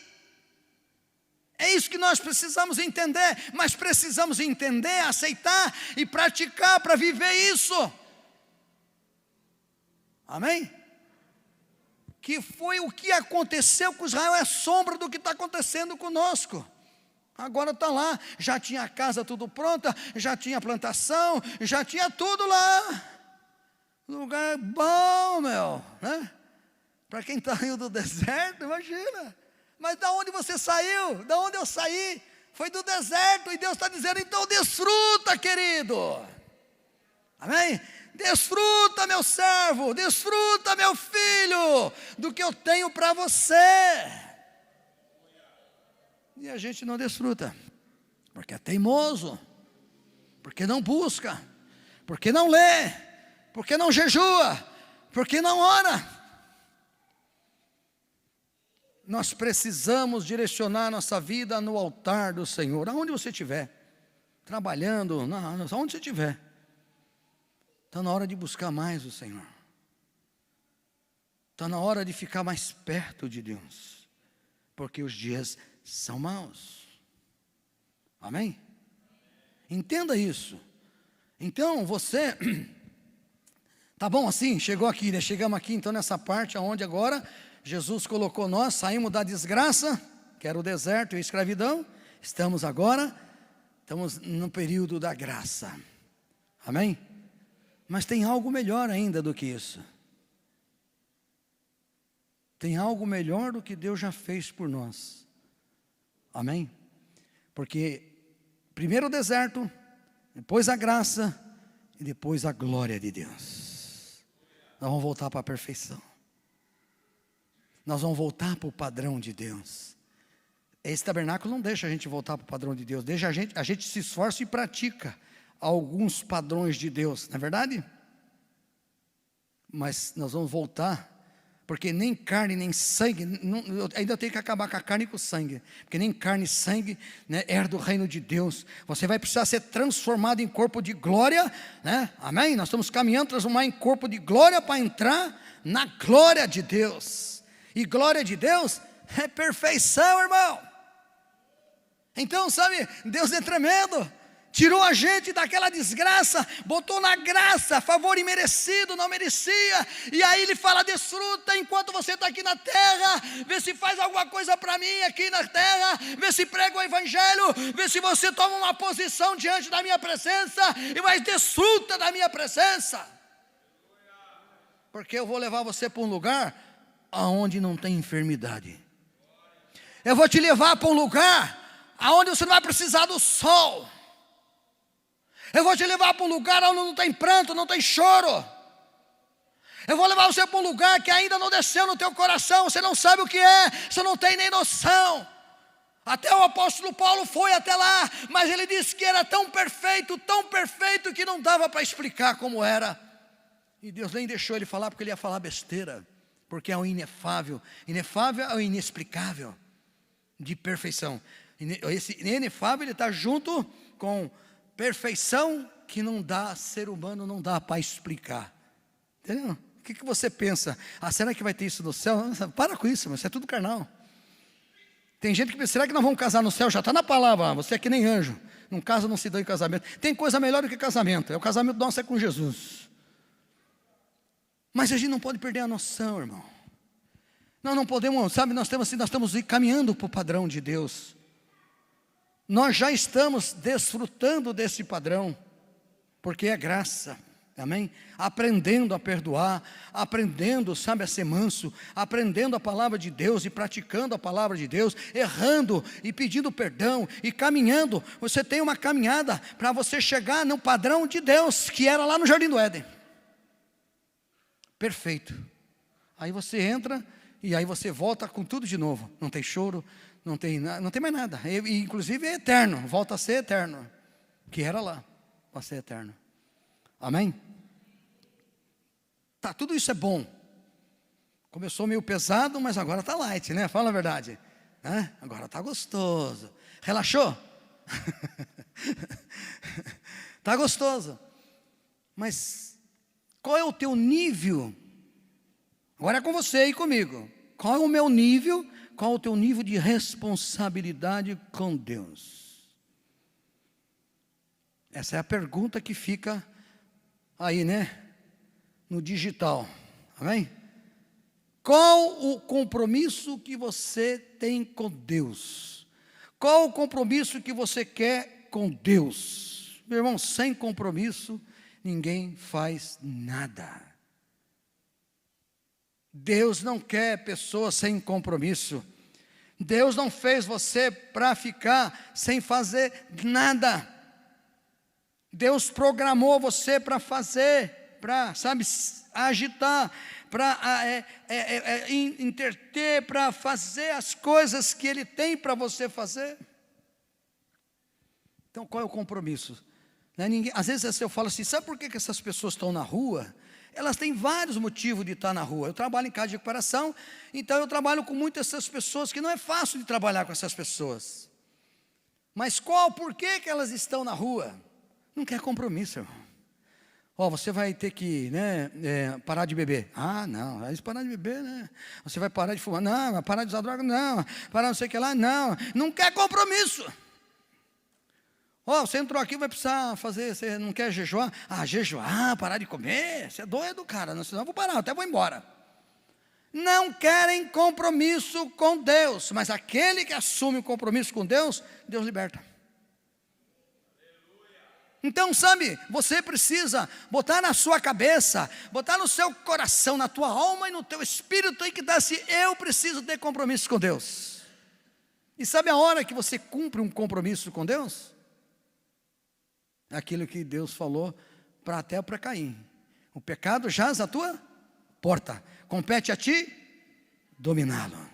É isso que nós precisamos entender. Mas precisamos entender, aceitar e praticar para viver isso. Amém? Que foi o que aconteceu com Israel, é sombra do que está acontecendo conosco. Agora está lá, já tinha a casa tudo pronta, já tinha plantação, já tinha tudo lá. Lugar bom, meu, né? Para quem está indo do deserto, imagina. Mas da onde você saiu? Da onde eu saí? Foi do deserto, e Deus está dizendo, então desfruta, querido. Amém? Desfruta, meu servo, desfruta, meu filho, do que eu tenho para você. E a gente não desfruta, porque é teimoso, porque não busca, porque não lê, porque não jejua, porque não ora. Nós precisamos direcionar nossa vida no altar do Senhor, aonde você estiver, trabalhando, aonde você estiver. Está na hora de buscar mais o Senhor. Está na hora de ficar mais perto de Deus. Porque os dias são maus. Amém? Entenda isso. Então você, tá bom assim? Chegou aqui, né? Chegamos aqui então nessa parte onde agora Jesus colocou nós, saímos da desgraça, que era o deserto e a escravidão. Estamos no período da graça. Amém? Mas tem algo melhor ainda do que isso. Tem algo melhor do que Deus já fez por nós. Amém? Porque primeiro o deserto, depois a graça e depois a glória de Deus. Nós vamos voltar para a perfeição. Nós vamos voltar para o padrão de Deus. Esse tabernáculo não deixa a gente voltar para o padrão de Deus. Deixa a gente se esforça e pratica alguns padrões de Deus, não é verdade? Mas nós vamos voltar, Porque nem carne, nem sangue, eu ainda tenho que acabar com a carne e com o sangue, porque nem carne e sangue, né, herda o reino de Deus. Você vai precisar ser transformado em corpo de glória, né? Amém? Nós estamos caminhando, transformar em corpo de glória para entrar na glória de Deus. E glória de Deus é perfeição, irmão. Então, sabe, Deus é tremendo. Tirou a gente daquela desgraça, botou na graça, favor imerecido, não merecia. E aí Ele fala: desfruta enquanto você está aqui na terra. Vê se faz alguma coisa para mim aqui na terra. Vê se prega o evangelho. Vê se você toma uma posição diante da minha presença. E mais desfruta da minha presença. Porque eu vou levar você para um lugar aonde não tem enfermidade. Eu vou te levar para um lugar aonde você não vai precisar do sol. Eu vou te levar para um lugar onde não tem pranto, não tem choro. Eu vou levar você para um lugar que ainda não desceu no teu coração. Você não sabe o que é, você não tem nem noção. Até o apóstolo Paulo foi até lá, mas ele disse que era tão perfeito que não dava para explicar como era. E Deus nem deixou ele falar, porque ele ia falar besteira. Porque é o inefável. Inefável é o inexplicável de perfeição. Esse inefável, ele está junto com perfeição que não dá, ser humano não dá para explicar. Entendeu? O que você pensa? Será que vai ter isso no céu? Para com isso, mas isso é tudo carnal. Tem gente que pensa: será que nós vamos casar no céu? Já está na palavra, você é que nem anjo. Não casa, não se dá em casamento. Tem coisa melhor do que casamento. O casamento nosso é com Jesus. Mas a gente não pode perder a noção, irmão. Nós não podemos, sabe, nós estamos caminhando para o padrão de Deus. Nós já estamos desfrutando desse padrão, porque é graça, amém? Aprendendo a perdoar, aprendendo, sabe, a ser manso, aprendendo a palavra de Deus e praticando a palavra de Deus, errando e pedindo perdão e caminhando. Você tem uma caminhada para você chegar no padrão de Deus, que era lá no Jardim do Éden. Perfeito. Aí você entra e aí você volta com tudo de novo. Não tem choro, não tem mais nada. E, inclusive é eterno, volta a ser eterno. Que era lá, vai ser eterno. Amém? Tá, tudo isso é bom. Começou meio pesado, mas agora está light, né? Fala a verdade. Agora está gostoso. Relaxou? Está gostoso. Mas qual é o teu nível? Agora é com você e comigo. Qual é o meu nível? Qual é o teu nível de responsabilidade com Deus? Essa é a pergunta que fica aí, né? No digital. Amém? Qual o compromisso que você tem com Deus? Qual o compromisso que você quer com Deus? Meu irmão, sem compromisso, ninguém faz nada. Deus não quer pessoas sem compromisso. Deus não fez você para ficar sem fazer nada. Deus programou você para fazer, para, sabe, agitar, para interter, para fazer as coisas que Ele tem para você fazer. Então qual é o compromisso? Às vezes eu falo assim: sabe por que essas pessoas estão na rua? Elas têm vários motivos de estar na rua. Eu trabalho em casa de recuperação, então eu trabalho com muitas dessas pessoas, que não é fácil de trabalhar com essas pessoas. Mas por que elas estão na rua? Não quer compromisso, irmão. Você vai ter que, parar de beber. Não, aí parar de beber, né? Você vai parar de fumar. Não, vai parar de usar droga. Não, parar não sei o que lá. Não quer compromisso. Você entrou aqui, vai precisar fazer, você não quer jejuar? Jejuar, parar de comer, você é doido, cara, senão eu vou parar, até vou embora. Não querem compromisso com Deus, mas aquele que assume o compromisso com Deus, Deus liberta. Então, sabe, você precisa botar na sua cabeça, botar no seu coração, na tua alma e no teu espírito, aí que está assim: eu preciso ter compromisso com Deus. E sabe a hora que você cumpre um compromisso com Deus? Aquilo que Deus falou até para Caim: o pecado jaz à tua porta, compete a ti dominá-lo.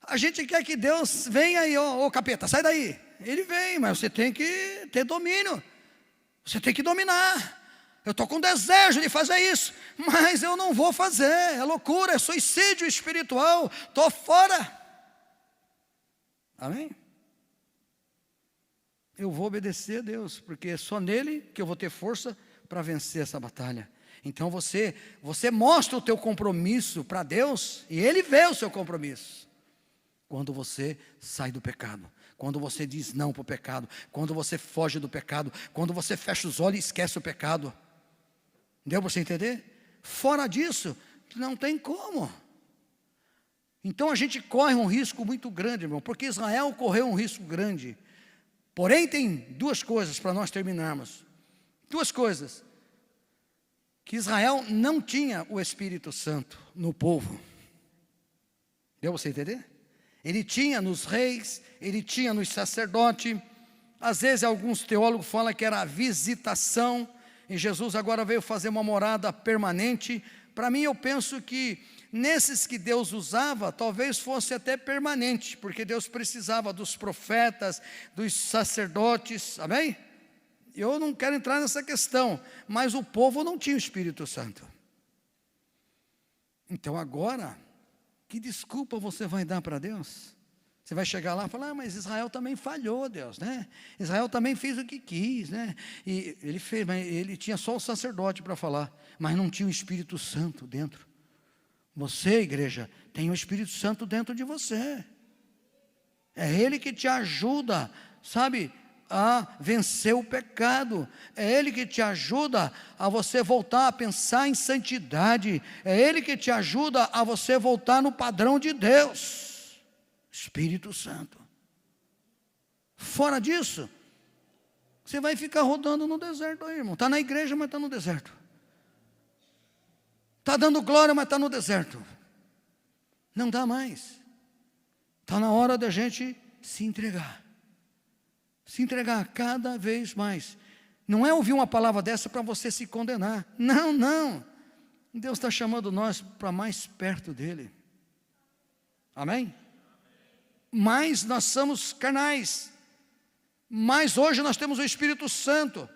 A gente quer que Deus venha aí, capeta, sai daí. Ele vem, mas você tem que ter domínio, você tem que dominar. Eu estou com desejo de fazer isso, mas eu não vou fazer. É loucura, é suicídio espiritual. Estou fora. Amém? Eu vou obedecer a Deus, porque é só nele que eu vou ter força para vencer essa batalha. Então você mostra o teu compromisso para Deus, e Ele vê o seu compromisso. Quando você sai do pecado, quando você diz não para o pecado, quando você foge do pecado, quando você fecha os olhos e esquece o pecado. Deu para você entender? Fora disso, não tem como. Então a gente corre um risco muito grande, irmão, porque Israel correu um risco grande. Porém tem duas coisas para nós terminarmos. Duas coisas. Que Israel não tinha o Espírito Santo no povo. Deu para você entender? Ele tinha nos reis, ele tinha nos sacerdotes. Às vezes alguns teólogos falam que era a visitação, e Jesus agora veio fazer uma morada permanente. Para mim, eu penso que nesses que Deus usava, talvez fosse até permanente, porque Deus precisava dos profetas, dos sacerdotes, amém? Eu não quero entrar nessa questão, mas o povo não tinha o Espírito Santo. Então agora, que desculpa você vai dar para Deus? Você vai chegar lá e falar, mas Israel também falhou, Deus, né? Israel também fez o que quis, né? E ele fez, mas ele tinha só o sacerdote para falar, mas não tinha o Espírito Santo dentro. Você, igreja, tem o Espírito Santo dentro de você. É Ele que te ajuda, sabe, a vencer o pecado. É Ele que te ajuda a você voltar a pensar em santidade. É Ele que te ajuda a você voltar no padrão de Deus. Espírito Santo. Fora disso, você vai ficar rodando no deserto aí, irmão. Está na igreja, mas está no deserto. Está dando glória, mas está no deserto. Não dá mais. Está na hora da gente se entregar. Se entregar cada vez mais. Não é ouvir uma palavra dessa para você se condenar. Não, não. Deus está chamando nós para mais perto dEle. Amém? Mas nós somos carnais. Mas hoje nós temos o Espírito Santo.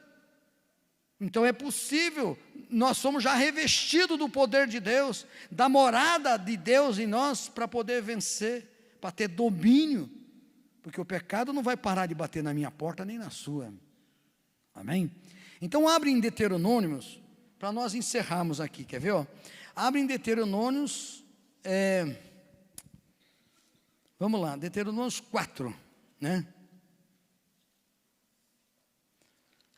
Então é possível, nós somos já revestidos do poder de Deus, da morada de Deus em nós, para poder vencer, para ter domínio, porque o pecado não vai parar de bater na minha porta, nem na sua, amém? Então abre em Deuteronômios, para nós encerrarmos aqui, quer ver? Ó? Abre em Deuteronômios, vamos lá, Deuteronômios 4, né?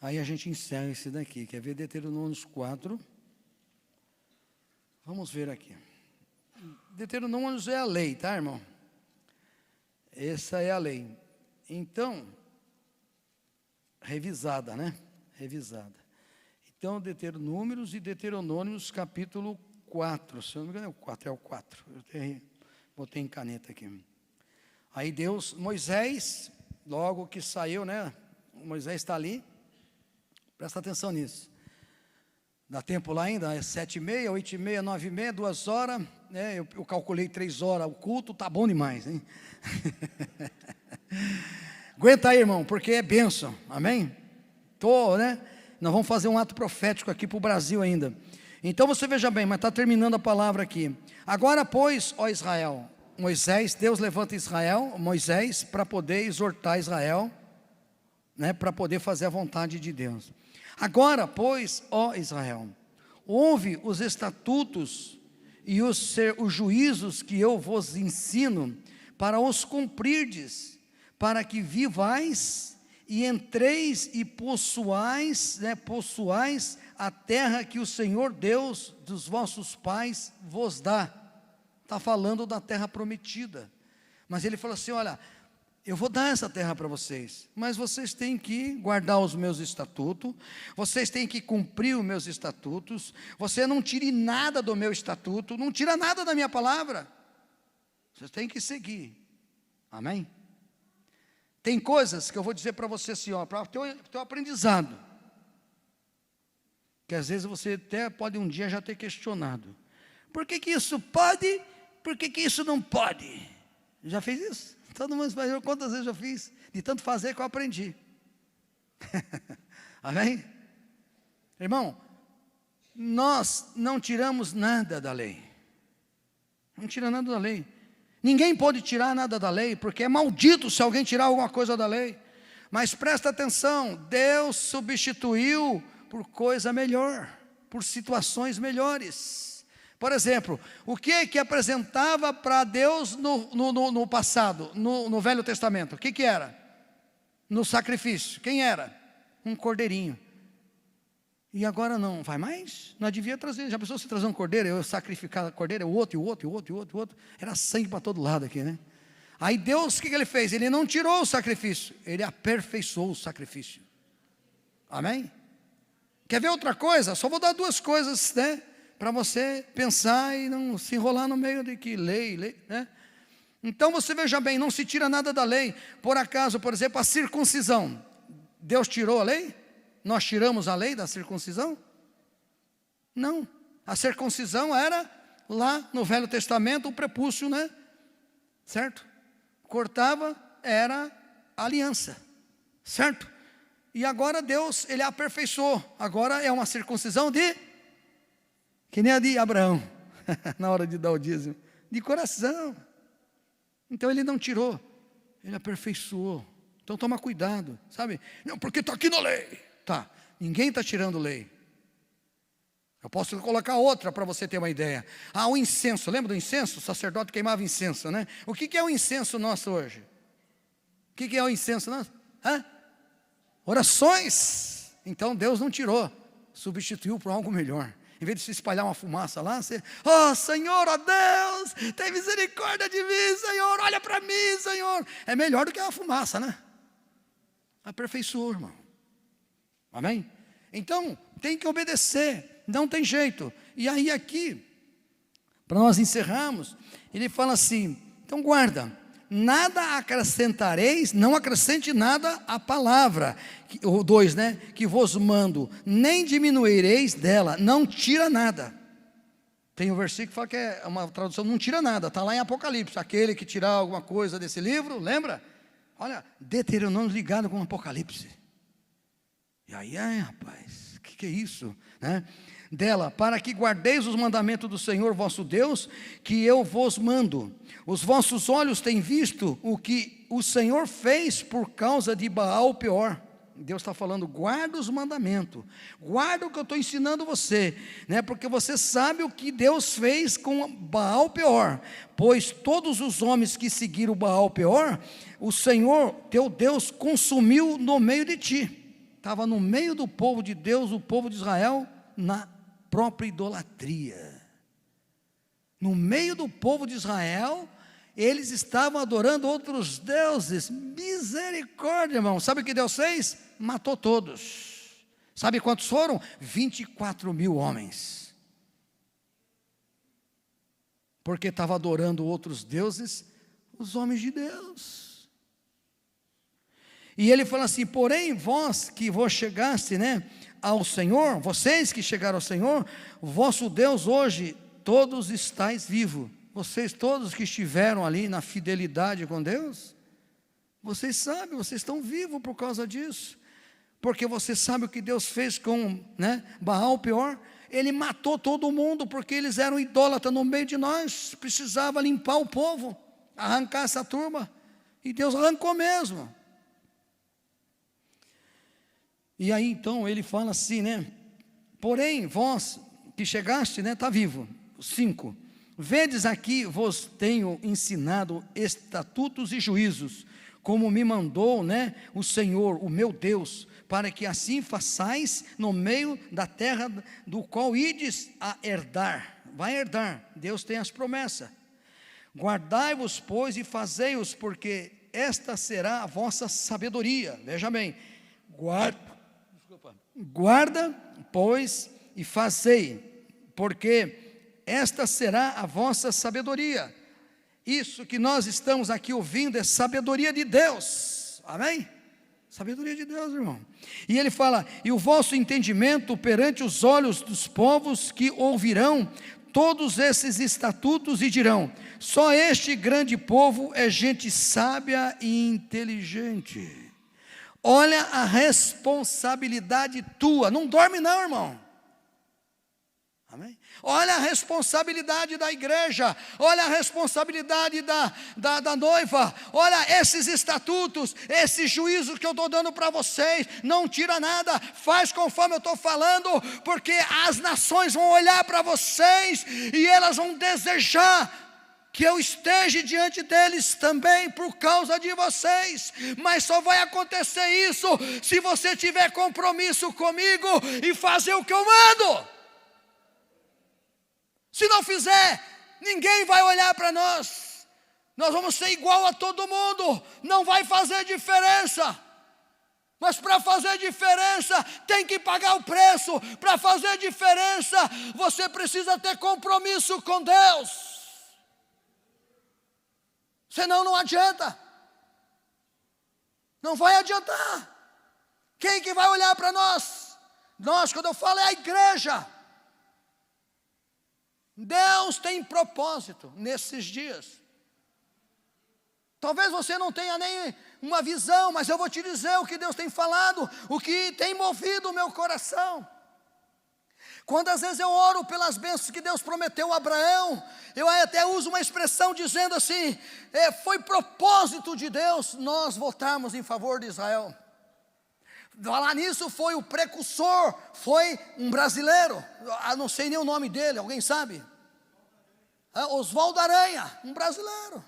Aí a gente encerra esse daqui, quer ver Deuteronômios 4? Vamos ver aqui. Deuteronômios é a lei, tá, irmão? Essa é a lei. Então, revisada, né? Revisada. Então, Deuteronômios e Deuteronômios capítulo 4. Se eu não me engano, é o 4. Eu botei em caneta aqui. Aí Deus, Moisés, logo que saiu, né? Moisés está ali. Presta atenção nisso. Dá tempo lá ainda? É 7h30, 8h30, 9h30, 2 horas. Né? Eu calculei 3 horas. O culto tá bom demais, hein? Aguenta aí, irmão, porque é bênção. Amém? Né? Nós vamos fazer um ato profético aqui para o Brasil ainda. Então você veja bem, mas está terminando a palavra aqui. Agora, pois, ó Israel, Moisés, Deus levanta Moisés, para poder exortar Israel, né, para poder fazer a vontade de Deus. Agora, pois, ó Israel, ouve os estatutos e os juízos que eu vos ensino, para os cumprirdes, para que vivais e entreis e possuais a terra que o Senhor Deus dos vossos pais vos dá. Está falando da terra prometida. Mas ele falou assim, olha, eu vou dar essa terra para vocês, mas vocês têm que guardar os meus estatutos, vocês têm que cumprir os meus estatutos, você não tire nada do meu estatuto, não tira nada da minha palavra, vocês têm que seguir, amém? Tem coisas que eu vou dizer para você assim, ó, para o teu aprendizado, que às vezes você até pode um dia já ter questionado, por que isso pode, por que isso não pode? Já fez isso? Todo mundo faz, quantas vezes eu fiz? De tanto fazer que eu aprendi. Amém? Irmão, nós não tiramos nada da lei. Não tira nada da lei. Ninguém pode tirar nada da lei, porque é maldito se alguém tirar alguma coisa da lei. Mas presta atenção, Deus substituiu por coisa melhor, por situações melhores. Por exemplo, o que apresentava para Deus no passado, no Velho Testamento? O que era? No sacrifício, quem era? Um cordeirinho. E agora não vai mais? Não devia trazer. Já pensou se trazer um cordeiro? Eu sacrificar cordeiro, o outro. Era sangue para todo lado aqui, né? Aí Deus, o que ele fez? Ele não tirou o sacrifício, ele aperfeiçoou o sacrifício. Amém? Quer ver outra coisa? Só vou dar duas coisas, né? Para você pensar e não se enrolar no meio de que lei, né? Então você veja bem, não se tira nada da lei. Por acaso, por exemplo, a circuncisão, Deus tirou a lei? Nós tiramos a lei da circuncisão? Não, a circuncisão era lá no Velho Testamento o prepúcio, né? Certo? Cortava, era aliança, certo? E agora Deus, ele aperfeiçoou, agora é uma circuncisão que nem a de Abraão, na hora de dar o dízimo, de coração. Então ele não tirou, ele aperfeiçoou. Então toma cuidado, sabe? Não, porque está aqui na lei. Tá, ninguém está tirando lei. Eu posso colocar outra para você ter uma ideia. O incenso, lembra do incenso? O sacerdote queimava incenso, né? O que é o incenso nosso hoje? O que é o incenso nosso? Orações. Então Deus não tirou, substituiu por algo melhor. Em vez de se espalhar uma fumaça lá, você, Senhor, Deus, tem misericórdia de mim, Senhor, olha para mim, Senhor. É melhor do que uma fumaça, né? Aperfeiçoou, irmão. Amém? Então, tem que obedecer, não tem jeito. E aí aqui, para nós encerrarmos, ele fala assim, então guarda, nada acrescentareis, não acrescente nada à palavra, o 2, né, que vos mando, nem diminuireis dela, não tira nada. Tem um versículo que fala que é uma tradução, não tira nada, está lá em Apocalipse, aquele que tirar alguma coisa desse livro, lembra? Olha, Deuteronômio ligado com Apocalipse. E aí, rapaz, o que é isso? Né? Dela, para que guardeis os mandamentos do Senhor vosso Deus, que eu vos mando. Os vossos olhos têm visto o que o Senhor fez por causa de Baal Peor. Deus está falando, guarda os mandamentos, guarda o que eu estou ensinando você, né? Porque você sabe o que Deus fez com Baal Peor, pois todos os homens que seguiram Baal Peor, o Senhor, teu Deus, consumiu no meio de ti. Estava no meio do povo de Deus, o povo de Israel, na própria idolatria. No meio do povo de Israel, eles estavam adorando outros deuses. Misericórdia, irmão. Sabe o que Deus fez? Matou todos. Sabe quantos foram? 24 mil homens. Porque estava adorando outros deuses, os homens de Deus. E ele fala assim, porém vós que vos chegaste, né, ao Senhor, vocês que chegaram ao Senhor, vosso Deus hoje, todos estáis vivos. Vocês todos que estiveram ali na fidelidade com Deus, vocês sabem, vocês estão vivos por causa disso. Porque você sabe o que Deus fez com, né, Baal Peor. Ele matou todo mundo porque eles eram idólatras no meio de nós. Precisava limpar o povo, arrancar essa turma. E Deus arrancou mesmo. E aí então ele fala assim, né? Porém vós que chegaste, né, está vivo. 5. Vedes aqui vos tenho ensinado estatutos e juízos, como me mandou, né, o Senhor, o meu Deus, para que assim façais no meio da terra do qual ides a herdar. Vai herdar, Deus tem as promessas. Guardai-vos, pois, e fazei-os, porque esta será a vossa sabedoria. Veja bem, guarda, pois, e fazei, porque esta será a vossa sabedoria. Isso que nós estamos aqui ouvindo é sabedoria de Deus, amém? Sabedoria de Deus, irmão. E ele fala, e o vosso entendimento perante os olhos dos povos que ouvirão todos esses estatutos e dirão, só este grande povo é gente sábia e inteligente. Olha a responsabilidade tua, não dorme não, irmão. Amém? Olha a responsabilidade da igreja, olha a responsabilidade da noiva, olha esses estatutos, esses juízos que eu estou dando para vocês. Não tira nada, faz conforme eu estou falando, porque as nações vão olhar para vocês e elas vão desejar que eu esteja diante deles também por causa de vocês. Mas só vai acontecer isso se você tiver compromisso comigo e fazer o que eu mando. Se não fizer, ninguém vai olhar para nós. Nós vamos ser igual a todo mundo. Não vai fazer diferença. Mas para fazer diferença, tem que pagar o preço. Para fazer diferença, você precisa ter compromisso com Deus. Senão não adianta. Não vai adiantar. Quem que vai olhar para nós? Nós, quando eu falo, é a igreja. Deus tem propósito nesses dias. Talvez você não tenha nem uma visão, mas eu vou te dizer o que Deus tem falado, o que tem movido o meu coração. Quando às vezes eu oro pelas bênçãos que Deus prometeu a Abraão, eu até uso uma expressão dizendo assim, foi propósito de Deus nós votarmos em favor de Israel. Falar nisso foi o precursor, foi um brasileiro, não sei nem o nome dele, alguém sabe? Oswaldo Aranha, um brasileiro,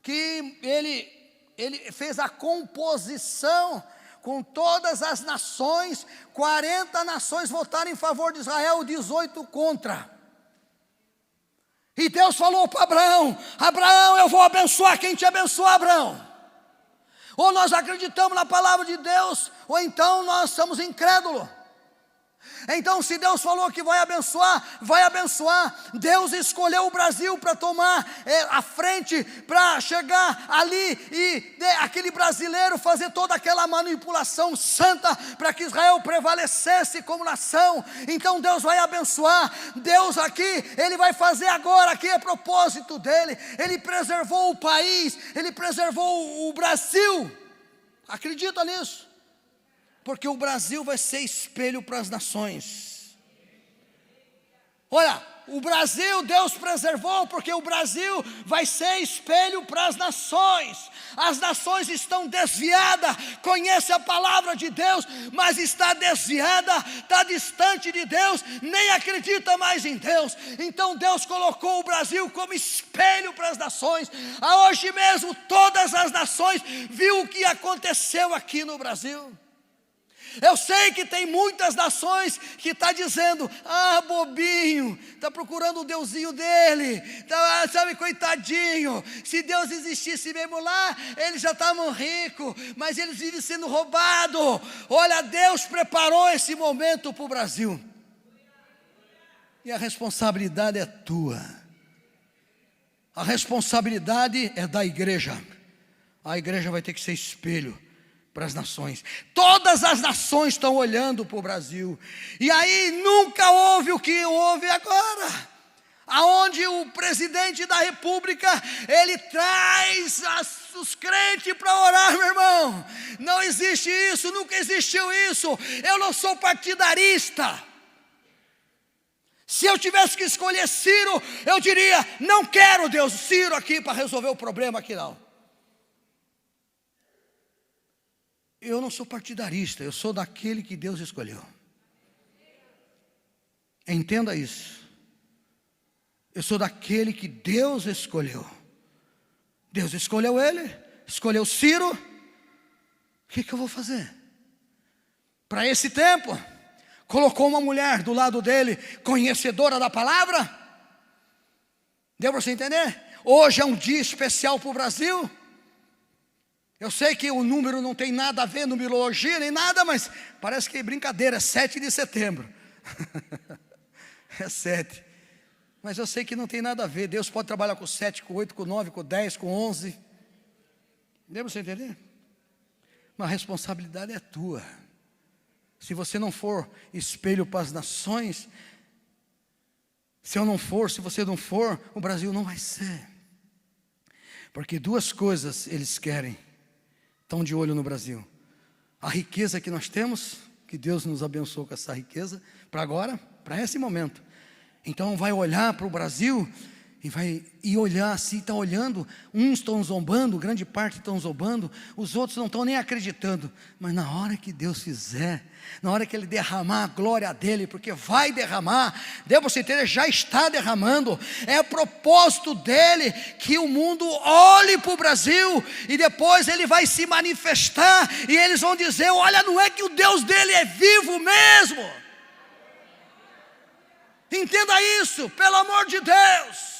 que ele fez a composição com todas as nações, 40 nações votaram em favor de Israel, 18 contra. E Deus falou para Abraão, Abraão, eu vou abençoar quem te abençoar, Abraão. Ou nós acreditamos na palavra de Deus, ou então nós somos incrédulos. Então se Deus falou que vai abençoar, vai abençoar. Deus escolheu o Brasil para tomar a frente, para chegar ali e aquele brasileiro fazer toda aquela manipulação santa, para que Israel prevalecesse como nação. Então Deus vai abençoar. Deus aqui, Ele vai fazer agora, aqui é propósito dEle. Ele preservou o país, Ele preservou o Brasil. Acredita nisso? Porque o Brasil vai ser espelho para as nações. Olha, o Brasil Deus preservou, porque o Brasil vai ser espelho para as nações. As nações estão desviadas, conhece a palavra de Deus, mas está desviada, está distante de Deus, nem acredita mais em Deus. Então Deus colocou o Brasil como espelho para as nações. Hoje mesmo todas as nações viram o que aconteceu aqui no Brasil. Eu sei que tem muitas nações que estão dizendo, bobinho, está procurando o deusinho dele, sabe, coitadinho, se Deus existisse mesmo lá, eles já estavam ricos, mas eles vivem sendo roubados. Olha, Deus preparou esse momento para o Brasil, e a responsabilidade é tua, a responsabilidade é da igreja. A igreja vai ter que ser espelho para as nações. Todas as nações estão olhando para o Brasil. E aí nunca houve o que houve agora, aonde o presidente da república, ele traz os crentes para orar, meu irmão. Não existe isso, nunca existiu isso. Eu não sou partidarista. Se eu tivesse que escolher Ciro, eu diria, não quero Deus, Ciro aqui para resolver o problema aqui não. Eu não sou partidarista, eu sou daquele que Deus escolheu. Entenda isso. Eu sou daquele que Deus escolheu. Deus escolheu ele, escolheu Ciro. O que eu vou fazer? Para esse tempo, colocou uma mulher do lado dele, conhecedora da palavra. Deu para você entender? Hoje é um dia especial para o Brasil. Eu sei que o número não tem nada a ver, numerologia nem nada, mas parece que é brincadeira, 7 de setembro. É 7. Mas eu sei que não tem nada a ver. Deus pode trabalhar com 7, com 8, com 9, com 10, com 11. Deu para você entender? Mas a responsabilidade é tua. Se você não for espelho para as nações, se você não for, o Brasil não vai ser. Porque duas coisas eles querem, estão de olho no Brasil: a riqueza que nós temos que Deus nos abençoou com essa riqueza, para agora, para esse momento. Então vai olhar para o Brasil e olhar assim, está olhando, uns estão zombando, grande parte estão zombando, os outros não estão nem acreditando, mas na hora que Deus fizer, na hora que Ele derramar a glória dEle, porque vai derramar, deu para você entender, já está derramando, é o propósito dEle, que o mundo olhe para o Brasil, e depois Ele vai se manifestar, e eles vão dizer, olha, não é que o Deus dEle é vivo mesmo, entenda isso, pelo amor de Deus,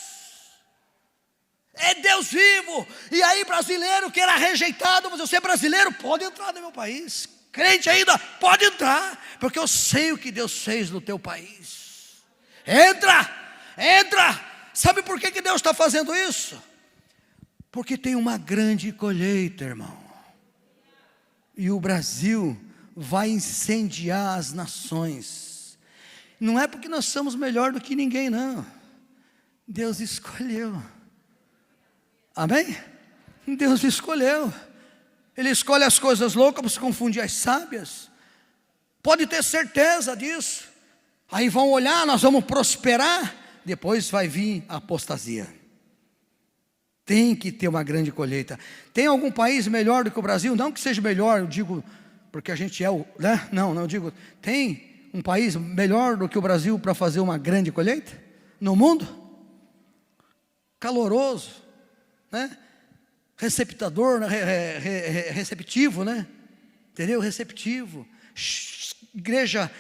é Deus vivo. E aí brasileiro que era rejeitado, mas você brasileiro pode entrar no meu país, crente ainda pode entrar, porque eu sei o que Deus fez no teu país. Entra, sabe por que Deus está fazendo isso? Porque tem uma grande colheita, irmão, e o Brasil vai incendiar as nações. Não é porque nós somos melhor do que ninguém, não. Deus escolheu. Amém? Deus escolheu. Ele escolhe as coisas loucas para se confundir as sábias. Pode ter certeza disso. Aí vão olhar, nós vamos prosperar. Depois vai vir a apostasia. Tem que ter uma grande colheita. Tem algum país melhor do que o Brasil? Não que seja melhor, eu digo, porque a gente é o, né? Não, eu digo, tem um país melhor do que o Brasil para fazer uma grande colheita? No mundo? Caloroso, né? Receptador, receptivo, né? Entendeu? Receptivo, igreja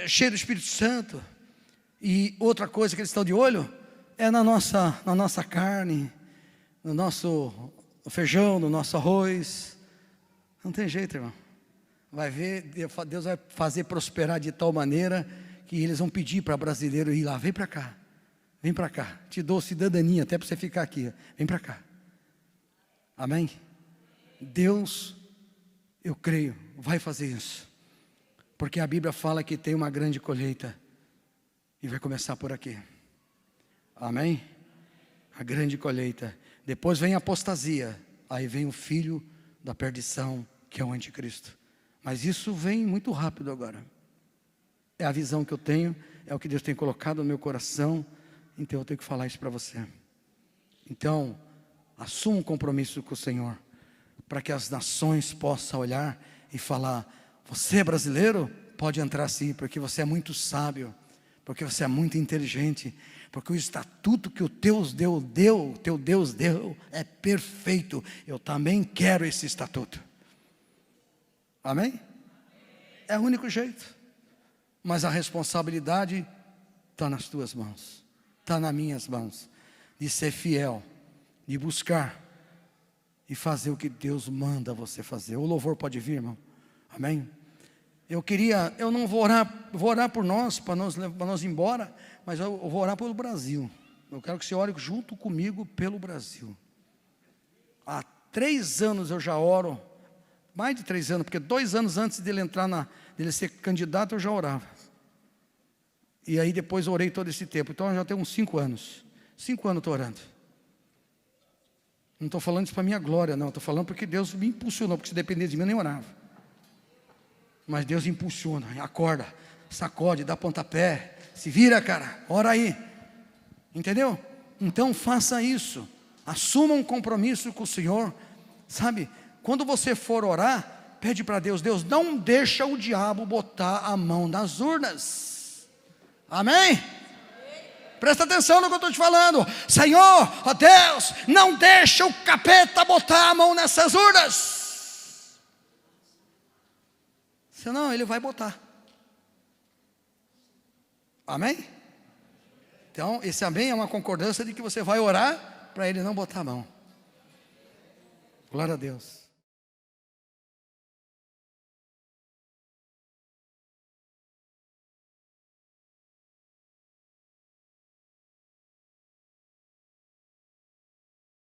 cheia do Espírito Santo. E outra coisa que eles estão de olho é na nossa carne, no nosso feijão, no nosso arroz. Não tem jeito, irmão. Vai ver, Deus vai fazer prosperar de tal maneira que eles vão pedir para brasileiro ir lá, vem para cá. Vem para cá, te dou cidadania até para você ficar aqui, vem para cá. Amém? Deus, eu creio, vai fazer isso, porque a Bíblia fala que tem uma grande colheita, e vai começar por aqui. Amém? A grande colheita, depois vem a apostasia, aí vem o filho da perdição, que é o anticristo, mas isso vem muito rápido agora, é a visão que eu tenho, é o que Deus tem colocado no meu coração. Então eu tenho que falar isso para você. Então, assuma um compromisso com o Senhor, para que as nações possam olhar e falar, você é brasileiro? Pode entrar sim, porque você é muito sábio, porque você é muito inteligente, porque o estatuto que o teu Deus deu é perfeito, eu também quero esse estatuto. Amém? É o único jeito, mas a responsabilidade está nas tuas mãos. Está nas minhas mãos, de ser fiel, de buscar e fazer o que Deus manda você fazer. O louvor pode vir, irmão. Amém? Eu não vou orar por nós, para nós ir embora, mas eu vou orar pelo Brasil. Eu quero que você ore junto comigo pelo Brasil. Há 3 anos eu já oro, mais de 3 anos, porque 2 anos antes dele dele ser candidato eu já orava. E aí depois eu orei todo esse tempo. Então eu já tenho uns 5 anos. 5 anos eu estou orando. Não estou falando isso para minha glória, não. Estou falando porque Deus me impulsionou. Porque se dependesse de mim eu nem orava. Mas Deus impulsiona, acorda, sacode, dá pontapé. Se vira, cara, ora aí. Entendeu? Então faça isso. Assuma um compromisso com o Senhor. Sabe, quando você for orar, pede para Deus, Deus, não deixa o diabo botar a mão nas urnas. Amém? Presta atenção no que eu estou te falando. Senhor, ó Deus, não deixa o capeta botar a mão nessas urnas, senão ele vai botar. Amém? Então esse amém é uma concordância de que você vai orar para ele não botar a mão. Glória a Deus.